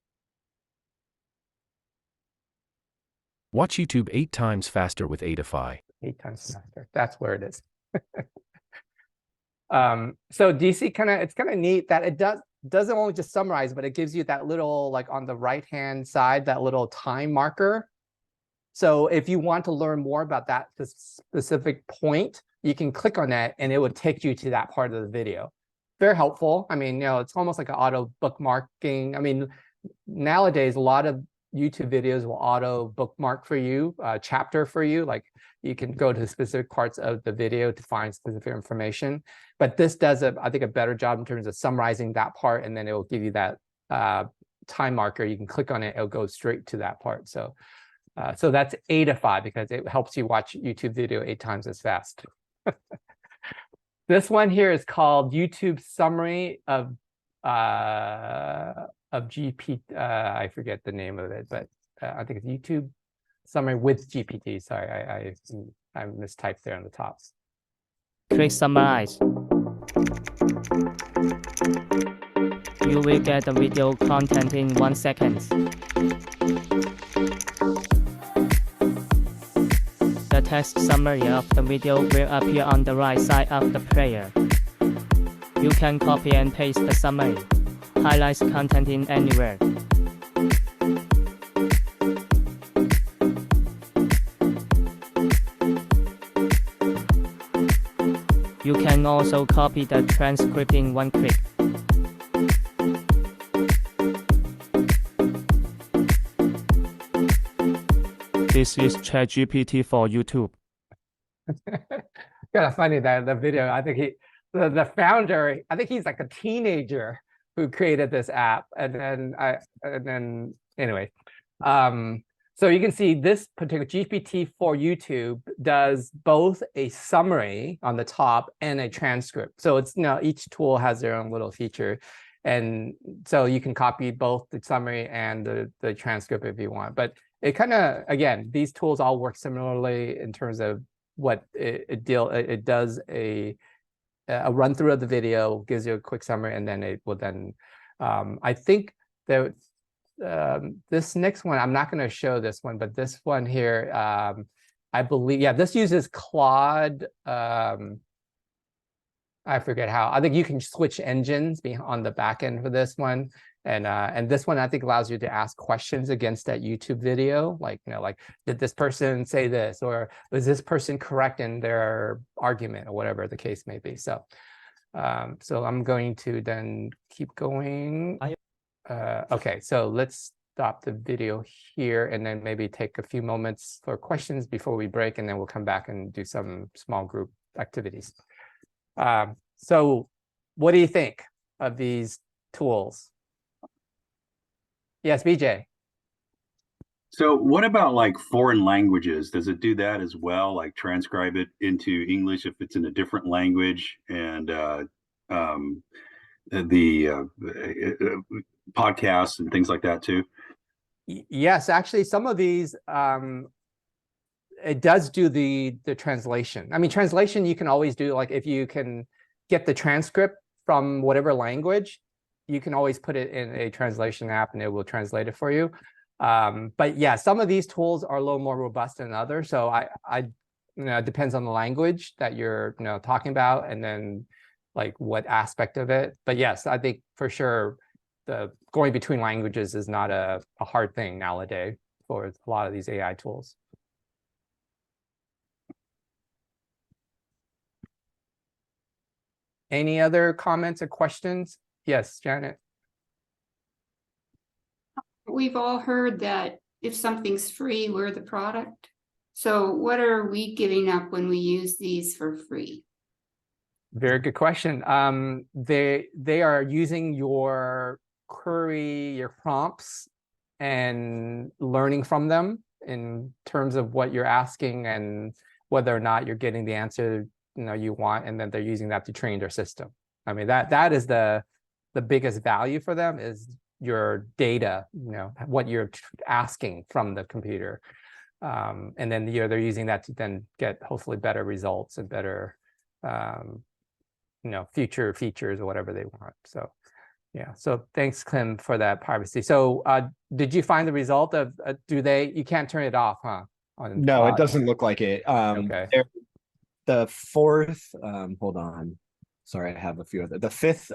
Watch YouTube 8 times faster with Eightify. 8 times faster. That's where it is. So DC it's kind of neat that it doesn't only just summarize, but it gives you that little, like on the right-hand side, that little time marker. So if you want to learn more about that specific point, you can click on that and it would take you to that part of the video. Very helpful. I mean, it's almost like an auto bookmarking. I mean, nowadays, a lot of YouTube videos will auto bookmark for you, chapter for you. Like you can go to specific parts of the video to find specific information. But this does, I think, a better job in terms of summarizing that part, and then it will give you that time marker. You can click on it, it'll go straight to that part. So so that's 8 of 5 because it helps you watch YouTube video 8 times as fast. This one here is called YouTube Summary of GPT. I forget the name of it, but I think it's YouTube Summary with GPT. Sorry, I mistyped there on the top. Click Summarize. You will get the video content in 1 second. The text summary of the video will appear on the right side of the player. You can copy and paste the summary. Highlight content in anywhere. You can also copy the transcript in 1 click. This is ChatGPT for YouTube. Kind of funny that the video, I think the founder, I think he's like a teenager who created this app. And then anyway, so you can see this particular GPT for YouTube does both a summary on the top and a transcript. So it's, each tool has their own little feature. And so you can copy both the summary and the transcript if you want. But it kind of, again, these tools all work similarly in terms of what it does a run through of the video, gives you a quick summary, and then it will then, I think that this next one, I'm not going to show this one, but this one here, I believe, yeah, this uses Claude. I forget how. I think you can switch engines on the back end for this one. And this one, I think, allows you to ask questions against that YouTube video. Like, like, did this person say this? Or was this person correct in their argument, or whatever the case may be? So, so I'm going to then keep going. Okay, so let's stop the video here and then maybe take a few moments for questions before we break, and then we'll come back and do some small group activities. So what do you think of these tools? Yes, BJ. So what about like foreign languages? Does it do that as well? Like transcribe it into English if it's in a different language, and the podcasts and things like that too? Yes, actually, some of these, it does do the translation. I mean, translation you can always do, like if you can get the transcript from whatever language, you can always put it in a translation app and it will translate it for you. But yeah, some of these tools are a little more robust than others. So it depends on the language that you're talking about, and then like what aspect of it. But yes, I think for sure the going between languages is not a hard thing nowadays for a lot of these AI tools. Any other comments or questions? Yes, Janet. We've all heard that if something's free, we're the product. So what are we giving up when we use these for free? Very good question. They are using your query, your prompts, and learning from them in terms of what you're asking and whether or not you're getting the answer you want, and then they're using that to train their system. I mean, that is the biggest value for them, is your data, what you're asking from the computer. And then they're using that to then get hopefully better results and better future features or whatever they want. So yeah, so thanks, Clem, for that privacy. So did you find the result of you can't turn it off, huh? No, it doesn't look like it. Okay. The fourth, hold on, sorry, I have a few other. The fifth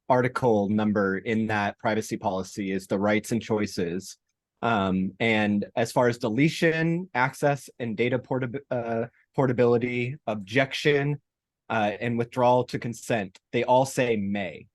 article number in that privacy policy is the rights and choices. And as far as deletion, access, and data portability, objection, and withdrawal to consent, they all say may.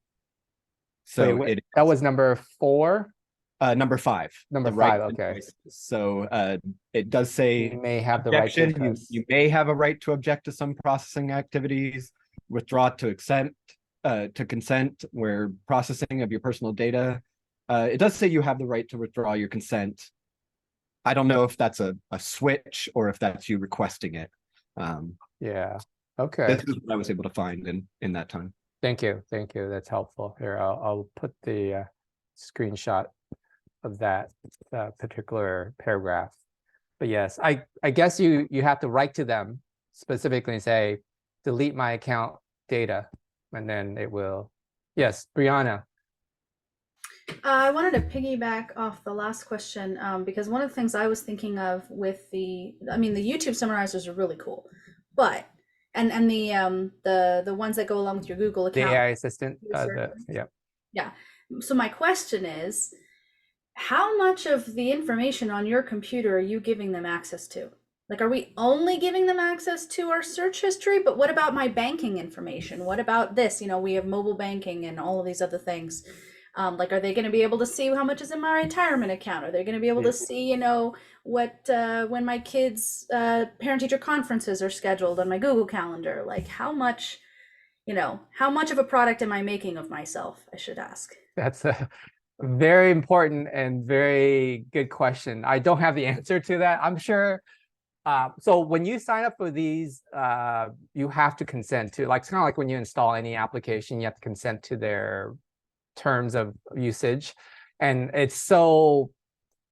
So that was number 4? Number 5. Number the right 5, to okay. voice. So it does say You may have the right to objection. You may have a right to object to some processing activities, withdraw to consent where processing of your personal data. It does say you have the right to withdraw your consent. I don't know if that's a switch or if that's you requesting it. Yeah. Okay. This is what I was able to find in that time. Thank you. That's helpful. Here, I'll put the screenshot of that particular paragraph. But yes, I guess you have to write to them specifically and say, delete my account data, and then it will. Yes, Brianna. I wanted to piggyback off the last question because one of the things I was thinking of with the YouTube summarizers are really cool, but and the ones that go along with your Google account, The AI assistant. Yeah. So my question is, how much of the information on your computer are you giving them access to? Like, are we only giving them access to our search history? But what about my banking information? What about this? We have mobile banking and all of these other things. Like, are they going to be able to see how much is in my retirement account? Are they going to be able to see, what when my kids' parent-teacher conferences are scheduled on my Google Calendar? Like, how much of a product am I making of myself? I should ask. That's a very important and very good question. I don't have the answer to that. I'm sure. So when you sign up for these, you have to consent to, it's kind of like when you install any application, you have to consent to their terms of usage. And it's so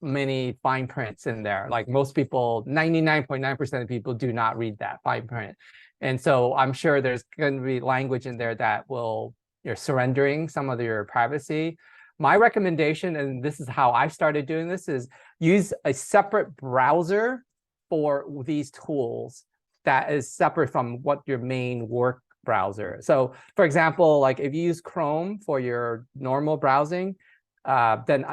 many fine prints in there. Like most people, 99.9% of people do not read that fine print. And so I'm sure there's going to be language in there that you're surrendering some of your privacy. My recommendation, and this is how I started doing this, is use a separate browser for these tools that is separate from what your main work browser. So for example, like if you use Chrome for your normal browsing, then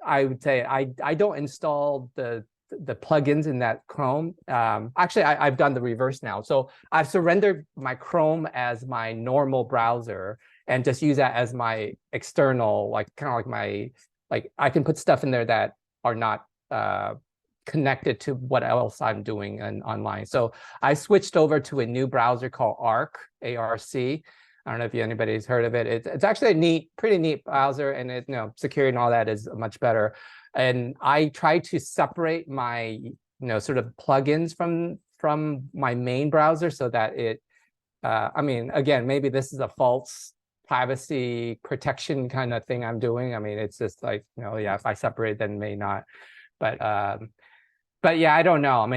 I would say I don't install the plugins in that Chrome. Actually, I've done the reverse now. So I've surrendered my Chrome as my normal browser and just use that as my external, I can put stuff in there that are not connected to what else I'm doing online. So I switched over to a new browser called Arc, A-R-C. I don't know if anybody's heard of it. It's actually a pretty neat browser, and security and all that is much better. And I try to separate my sort of plugins from my main browser so that again, maybe this is a false privacy protection kind of thing I'm doing. It's just like, if I separate, then may not. But yeah, I don't know.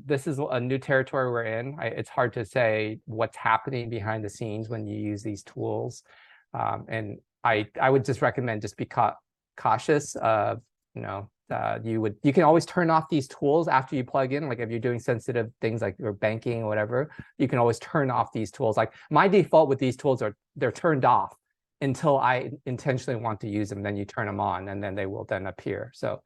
This is a new territory we're in. It's hard to say what's happening behind the scenes when you use these tools. And I would just recommend just be cautious. You can always turn off these tools after you plug in. Like if you're doing sensitive things like your banking or whatever, you can always turn off these tools. Like my default with these tools they're turned off until I intentionally want to use them. Then you turn them on, and then they will then appear. So.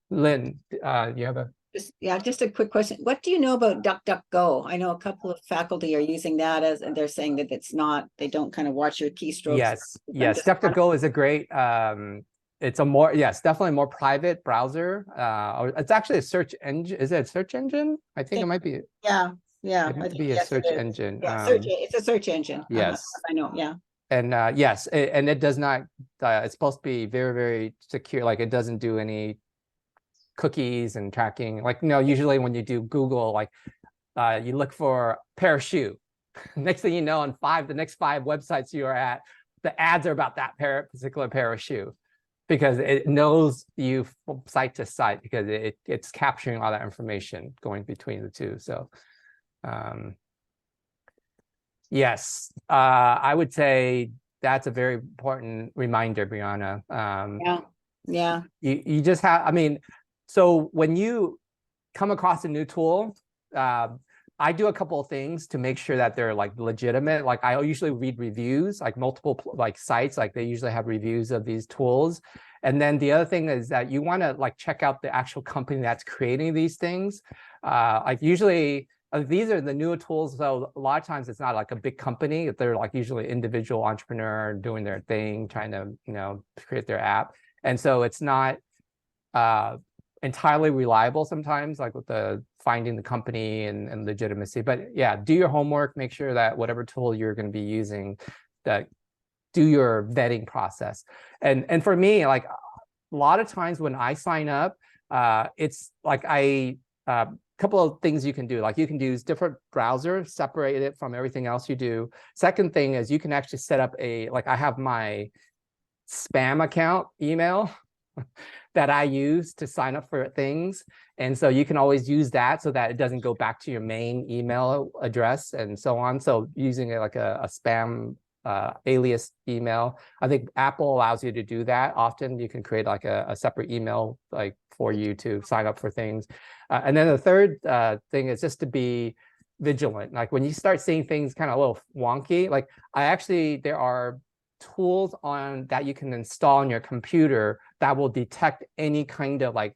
Lynn, you have just a quick question. What do you know about DuckDuckGo? I know a couple of faculty are using that and they're saying that they don't kind of watch your keystrokes. Yes. DuckDuckGo is a great, it's definitely a more private browser. It's actually a search engine. Is it a search engine? I think it might be. Yeah. It might be a search engine. Yeah, it's a search engine. Yes. I know, yeah. And yes, and it does not, it's supposed to be very, very secure. Like it doesn't do any cookies and tracking. Usually when you do Google, you look for pair of shoe. Next thing you know, on the next 5 websites you are at, the ads are about that particular pair of shoe, because it knows you from site to site, because it's capturing all that information going between the two. So yes, I would say that's a very important reminder, Brianna. Yeah. You just have, so when you come across a new tool, I do a couple of things to make sure that they're legitimate. I usually read reviews, multiple sites, they usually have reviews of these tools. And then the other thing is that you want to check out the actual company that's creating these things. Usually these are the newer tools, so a lot of times it's not a big company. They're usually individual entrepreneur doing their thing, trying to create their app. And so it's not entirely reliable sometimes, like with the finding the company and legitimacy. But yeah, do your homework, make sure that whatever tool you're going to be using, that do your vetting process. And for me, like a lot of times when I sign up, it's like couple of things you can do. Like you can use different browsers, separate it from everything else you do. Second thing is you can actually set up like I have my spam account email that I use to sign up for things. And so you can always use that so that it doesn't go back to your main email address and so on. So using it like a spam alias email. I think Apple allows you to do that. Often you can create like a separate email like for you to sign up for things. And then the third thing is just to be vigilant. Like when you start seeing things kind of a little wonky, like there are tools that you can install on your computer that will detect any kind of like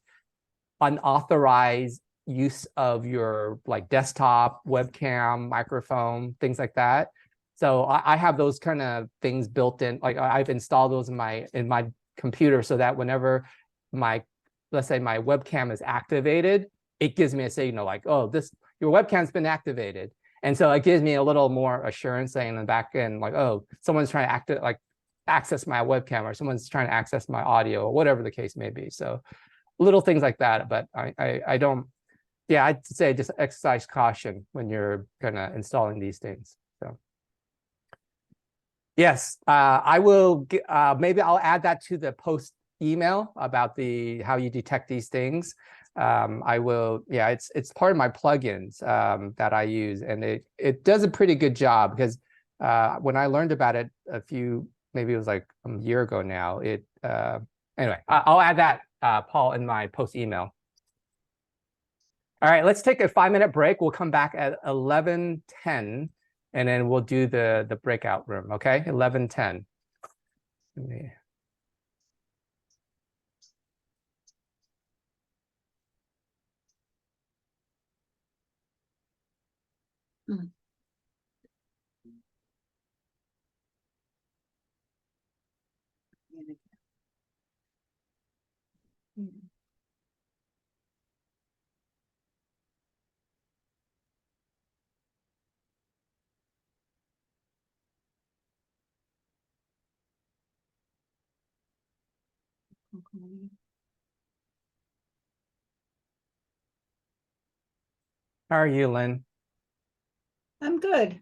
unauthorized use of your like desktop, webcam, microphone, things like that. So I have those kind of things built in. Like I've installed those in my computer so that whenever let's say my webcam is activated, it gives me a signal like, oh, your webcam's been activated. And so it gives me a little more assurance saying in the back end, like, oh, someone's trying to access my webcam, or someone's trying to access my audio, or whatever the case may be. So little things like that. But I don't, yeah, I'd say just exercise caution when you're kind of installing these things. So yes, I will, maybe I'll add that to the post email about how you detect these things. I will, yeah, it's part of my plugins that I use, and it does a pretty good job, because when I learned about it maybe it was like a year ago now, anyway, I'll add that, Paul, in my post email. All right, let's take a 5-minute break. We'll come back at 11:10, and then we'll do the breakout room, okay? 11:10. How are you, Lynn? I'm good.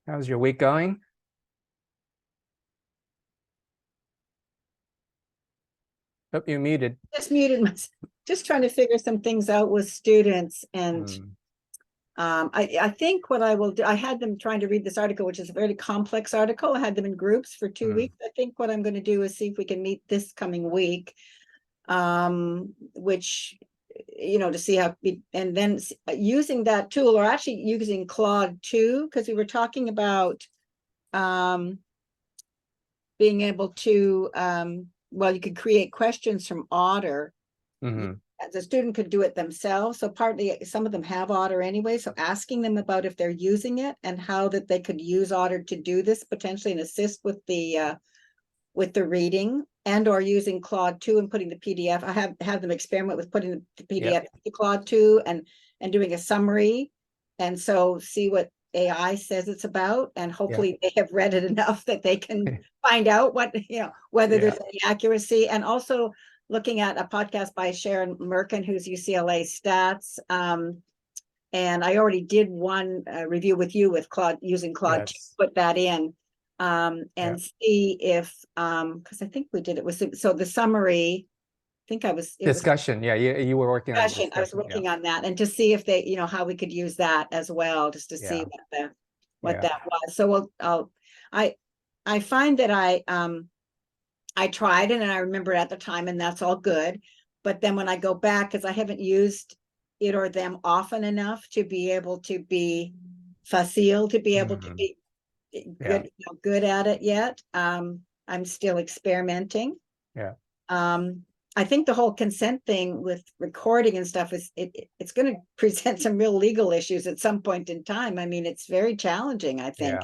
How's your week going? Oh, you're muted. Just muted myself. Just trying to figure some things out with students. And I think what I will do, I had them trying to read this article, which is a very complex article. I had them in groups for 2 weeks. I think what I'm going to do is see if we can meet this coming week, which, to see how, and then using that tool, or actually using Claude 2, because we were talking about being able to, you could create questions from Otter. The student could do it themselves. So partly, some of them have Otter anyway. So asking them about if they're using it and how that they could use Otter to do this potentially and assist with the reading, and or using Claude 2 and putting the PDF. I have them experiment with putting the PDF to Claude 2 and doing a summary, and so see what AI says it's about, and hopefully they have read it enough that they can find out what, whether there's any accuracy. And also looking at a podcast by Sharon Merkin, who's UCLA Stats. And I already did one review with you with Claude, using Claude to put that in, and see if, because I think we did it with, so the summary, I think I was discussion. You were working on discussion. I was working on that, and to see if they, how we could use that as well, just to see what that was. So I find that I tried it, and I remember at the time, and that's all good. But then when I go back, because I haven't used it or them often enough to be able to be facile, to be able to be good at it yet. I'm still experimenting. I think the whole consent thing with recording and stuff it's going to present some real legal issues at some point in time. I mean, it's very challenging, I think.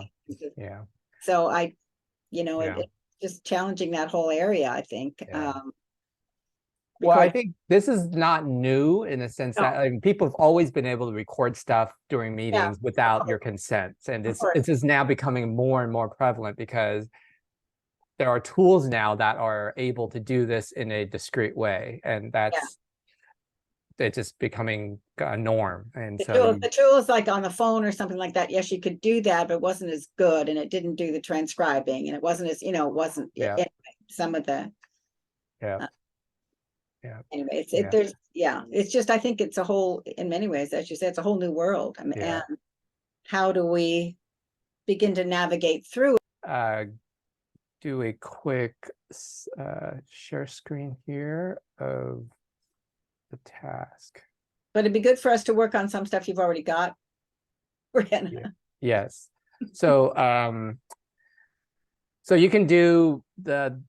So just challenging that whole area, I think. Yeah. Well, I because- think this is not new in the sense that people have always been able to record stuff during meetings without your consent. And it's just now becoming more and more prevalent because there are tools now that are able to do this in a discreet way. And that's it's just becoming a norm. And the tools like on the phone or something like that, yes, you could do that, but it wasn't as good and it didn't do the transcribing and it wasn't as, it wasn't anyway, some of the anyway, it's just, I think it's a whole, in many ways, as you said, it's a whole new world. And how do we begin to navigate through it? Do a quick share screen here of the task. But it'd be good for us to work on some stuff you've already got. Yes. So so you can do the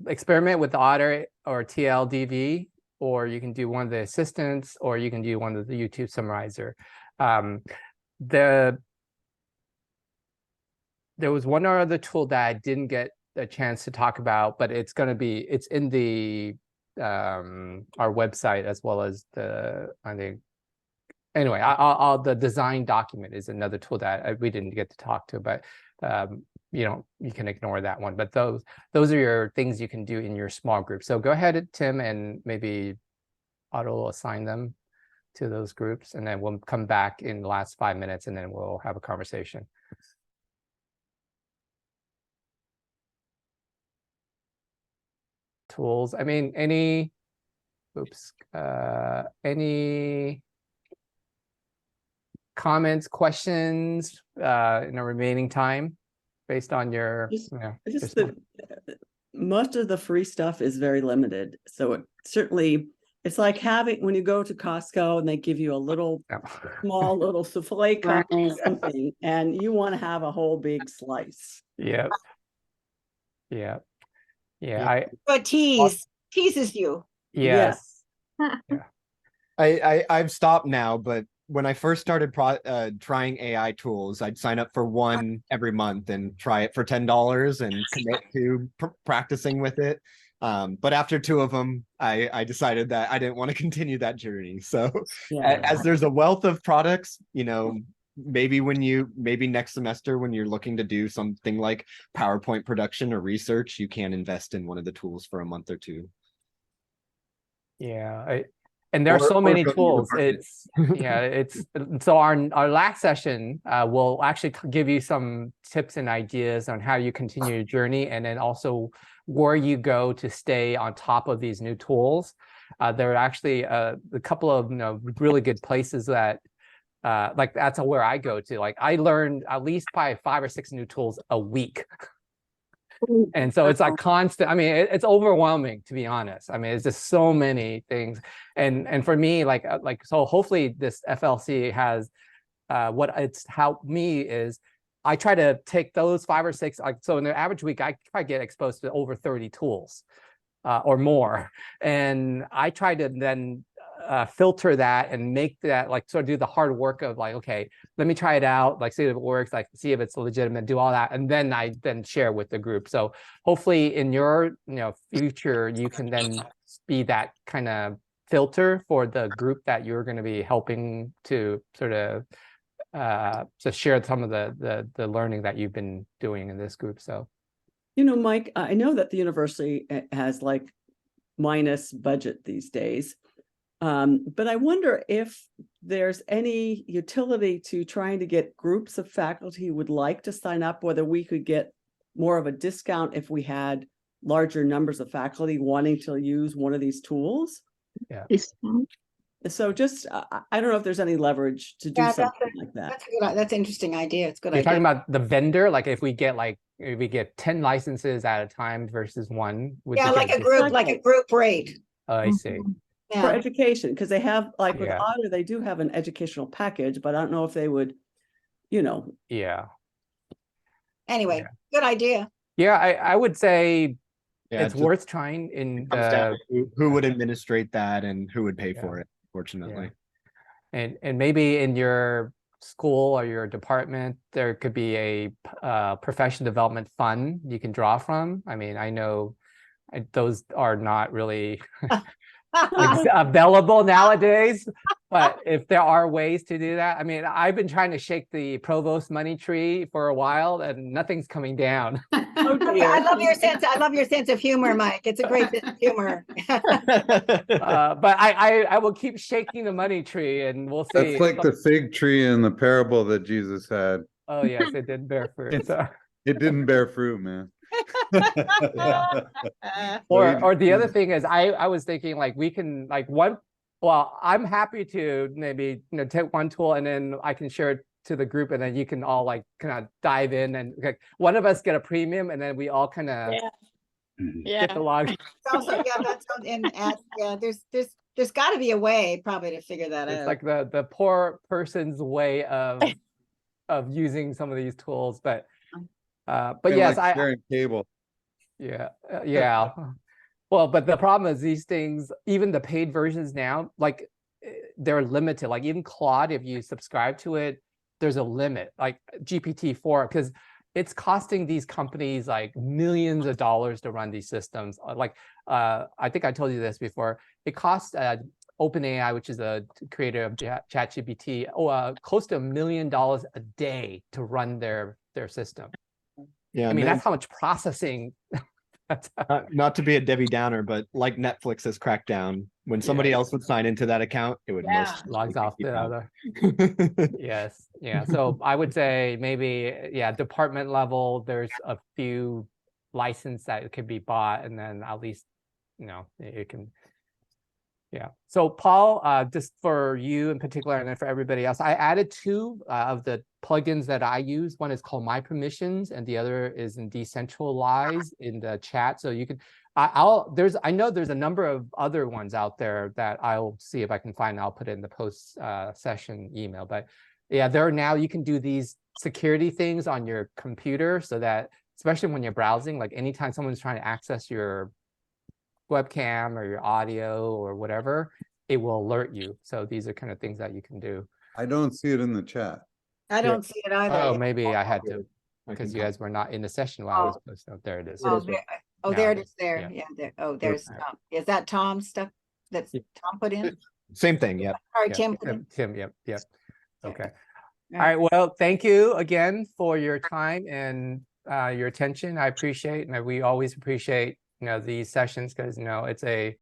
experiment with Otter or TLDV, or you can do one of the assistants, or you can do one of the YouTube summarizer. There was one other tool that I didn't get a chance to talk about, but it's in the our website as well as anyway, the design document is another tool that we didn't get to talk to, but you can ignore that one. But those are your things you can do in your small group. So go ahead, Tim, and maybe auto assign them to those groups, and then we'll come back in the last 5 minutes, and then we'll have a conversation. Tools. I mean, any comments, questions in the remaining time based on your most of the free stuff is very limited. So it's like when you go to Costco and they give you a little small little souffle cup or something, and you want to have a whole big slice. But teases you. Yes. I've stopped now, but when I first started trying AI tools, I'd sign up for one every month and try it for $10 and commit to practicing with it. But after 2 of them, I decided that I didn't want to continue that journey. So as there's a wealth of products, maybe next semester when you're looking to do something like PowerPoint production or research, you can invest in one of the tools for a month or 2. And there are so many tools. So our last session will actually give you some tips and ideas on how you continue your journey, and then also where you go to stay on top of these new tools. There are actually a couple of really good places that like that's where I go to. Like I learned at least probably 5 or 6 new tools a week. And so it's like constant. I mean, it's overwhelming, to be honest. I mean, it's just so many things. And for me, so hopefully this FLC has what it's helped me is I try to take those 5 or 6, so in the average week, I probably get exposed to over 30 tools or more. And I try to then filter that and make that sort of do the hard work of okay, let me try it out, see if it works, see if it's legitimate, do all that, and then I share with the group. So hopefully in your future you can then be that kind of filter for the group that you're going to be helping to sort of to share some of the learning that you've been doing in this group. So Mike, I know that the university has minus budget these days. But I wonder if there's any utility to trying to get groups of faculty who would like to sign up, whether we could get more of a discount if we had larger numbers of faculty wanting to use one of these tools. So just, I don't know if there's any leverage to do something like that. That's an interesting idea. It's a good idea. You're talking about the vendor, if we get 10 licenses at a time versus one. Like a group rate. Oh, I see. For education, because they have with Otter, they do have an educational package, but I don't know if they would, Anyway, good idea. I would say it's worth trying. Who would administrate that and who would pay for it, fortunately. And maybe in your school or your department, there could be a professional development fund you can draw from. I mean, I know those are not really available nowadays, but if there are ways to do that, I mean, I've been trying to shake the provost money tree for a while and nothing's coming down. I love your sense. I love your sense of humor, Mike. It's a great sense of humor. But I will keep shaking the money tree, and we'll see. That's like the fig tree in the parable that Jesus had. Oh yes, it did bear fruit. So. It didn't bear fruit, man. Or the other thing is, I was thinking like we can like well, I'm happy to maybe take one tool and then I can share it to the group, and then you can all like kind of dive in, and like one of us get a premium, and then we all kind of get the log. Also, there's got to be a way probably to figure that It's out. like the poor person's way of using some of these tools, but yes, like sharing cable. Yeah. Well, but the problem is these things, even the paid versions now, like they're limited. Like even Claude, if you subscribe to it, there's a limit. Like GPT-4, because it's costing these companies like millions of dollars to run these systems. Like I think I told you this before. It costs OpenAI, which is a creator of ChatGPT, close to $1 million a day to run their system. Yeah, I mean, that's how much processing. Not to be a Debbie Downer, but like Netflix has cracked down. When somebody else would sign into that account, it would most logs off the other. Yes, yeah. So I would say maybe department level. There's a few license that could be bought, and then at least it can. Yeah. So Paul, just for you in particular, and then for everybody else, I added two of the plugins that I use. One is called My Permissions, and the other is in Decentralize in the chat. So you can, I know there's a number of other ones out there that I'll see if I can find. I'll put it in the post session email. But yeah, you can do these security things on your computer, so that especially when you're browsing, like anytime someone's trying to access your webcam or your audio or whatever, it will alert you. So these are kind of things that you can do. I don't see it in the chat. I don't see it either. Oh, maybe I had to, because you guys were not in the session while I was posting. Oh, there it is. There it is. There. Yeah. There's Tom. Is that Tom's stuff that's Tom put in? Same thing. Yep. Sorry, Tim. Tim. Yep. Okay. All right. Well, thank you again for your time and your attention. I appreciate, and we always appreciate these sessions, because it's a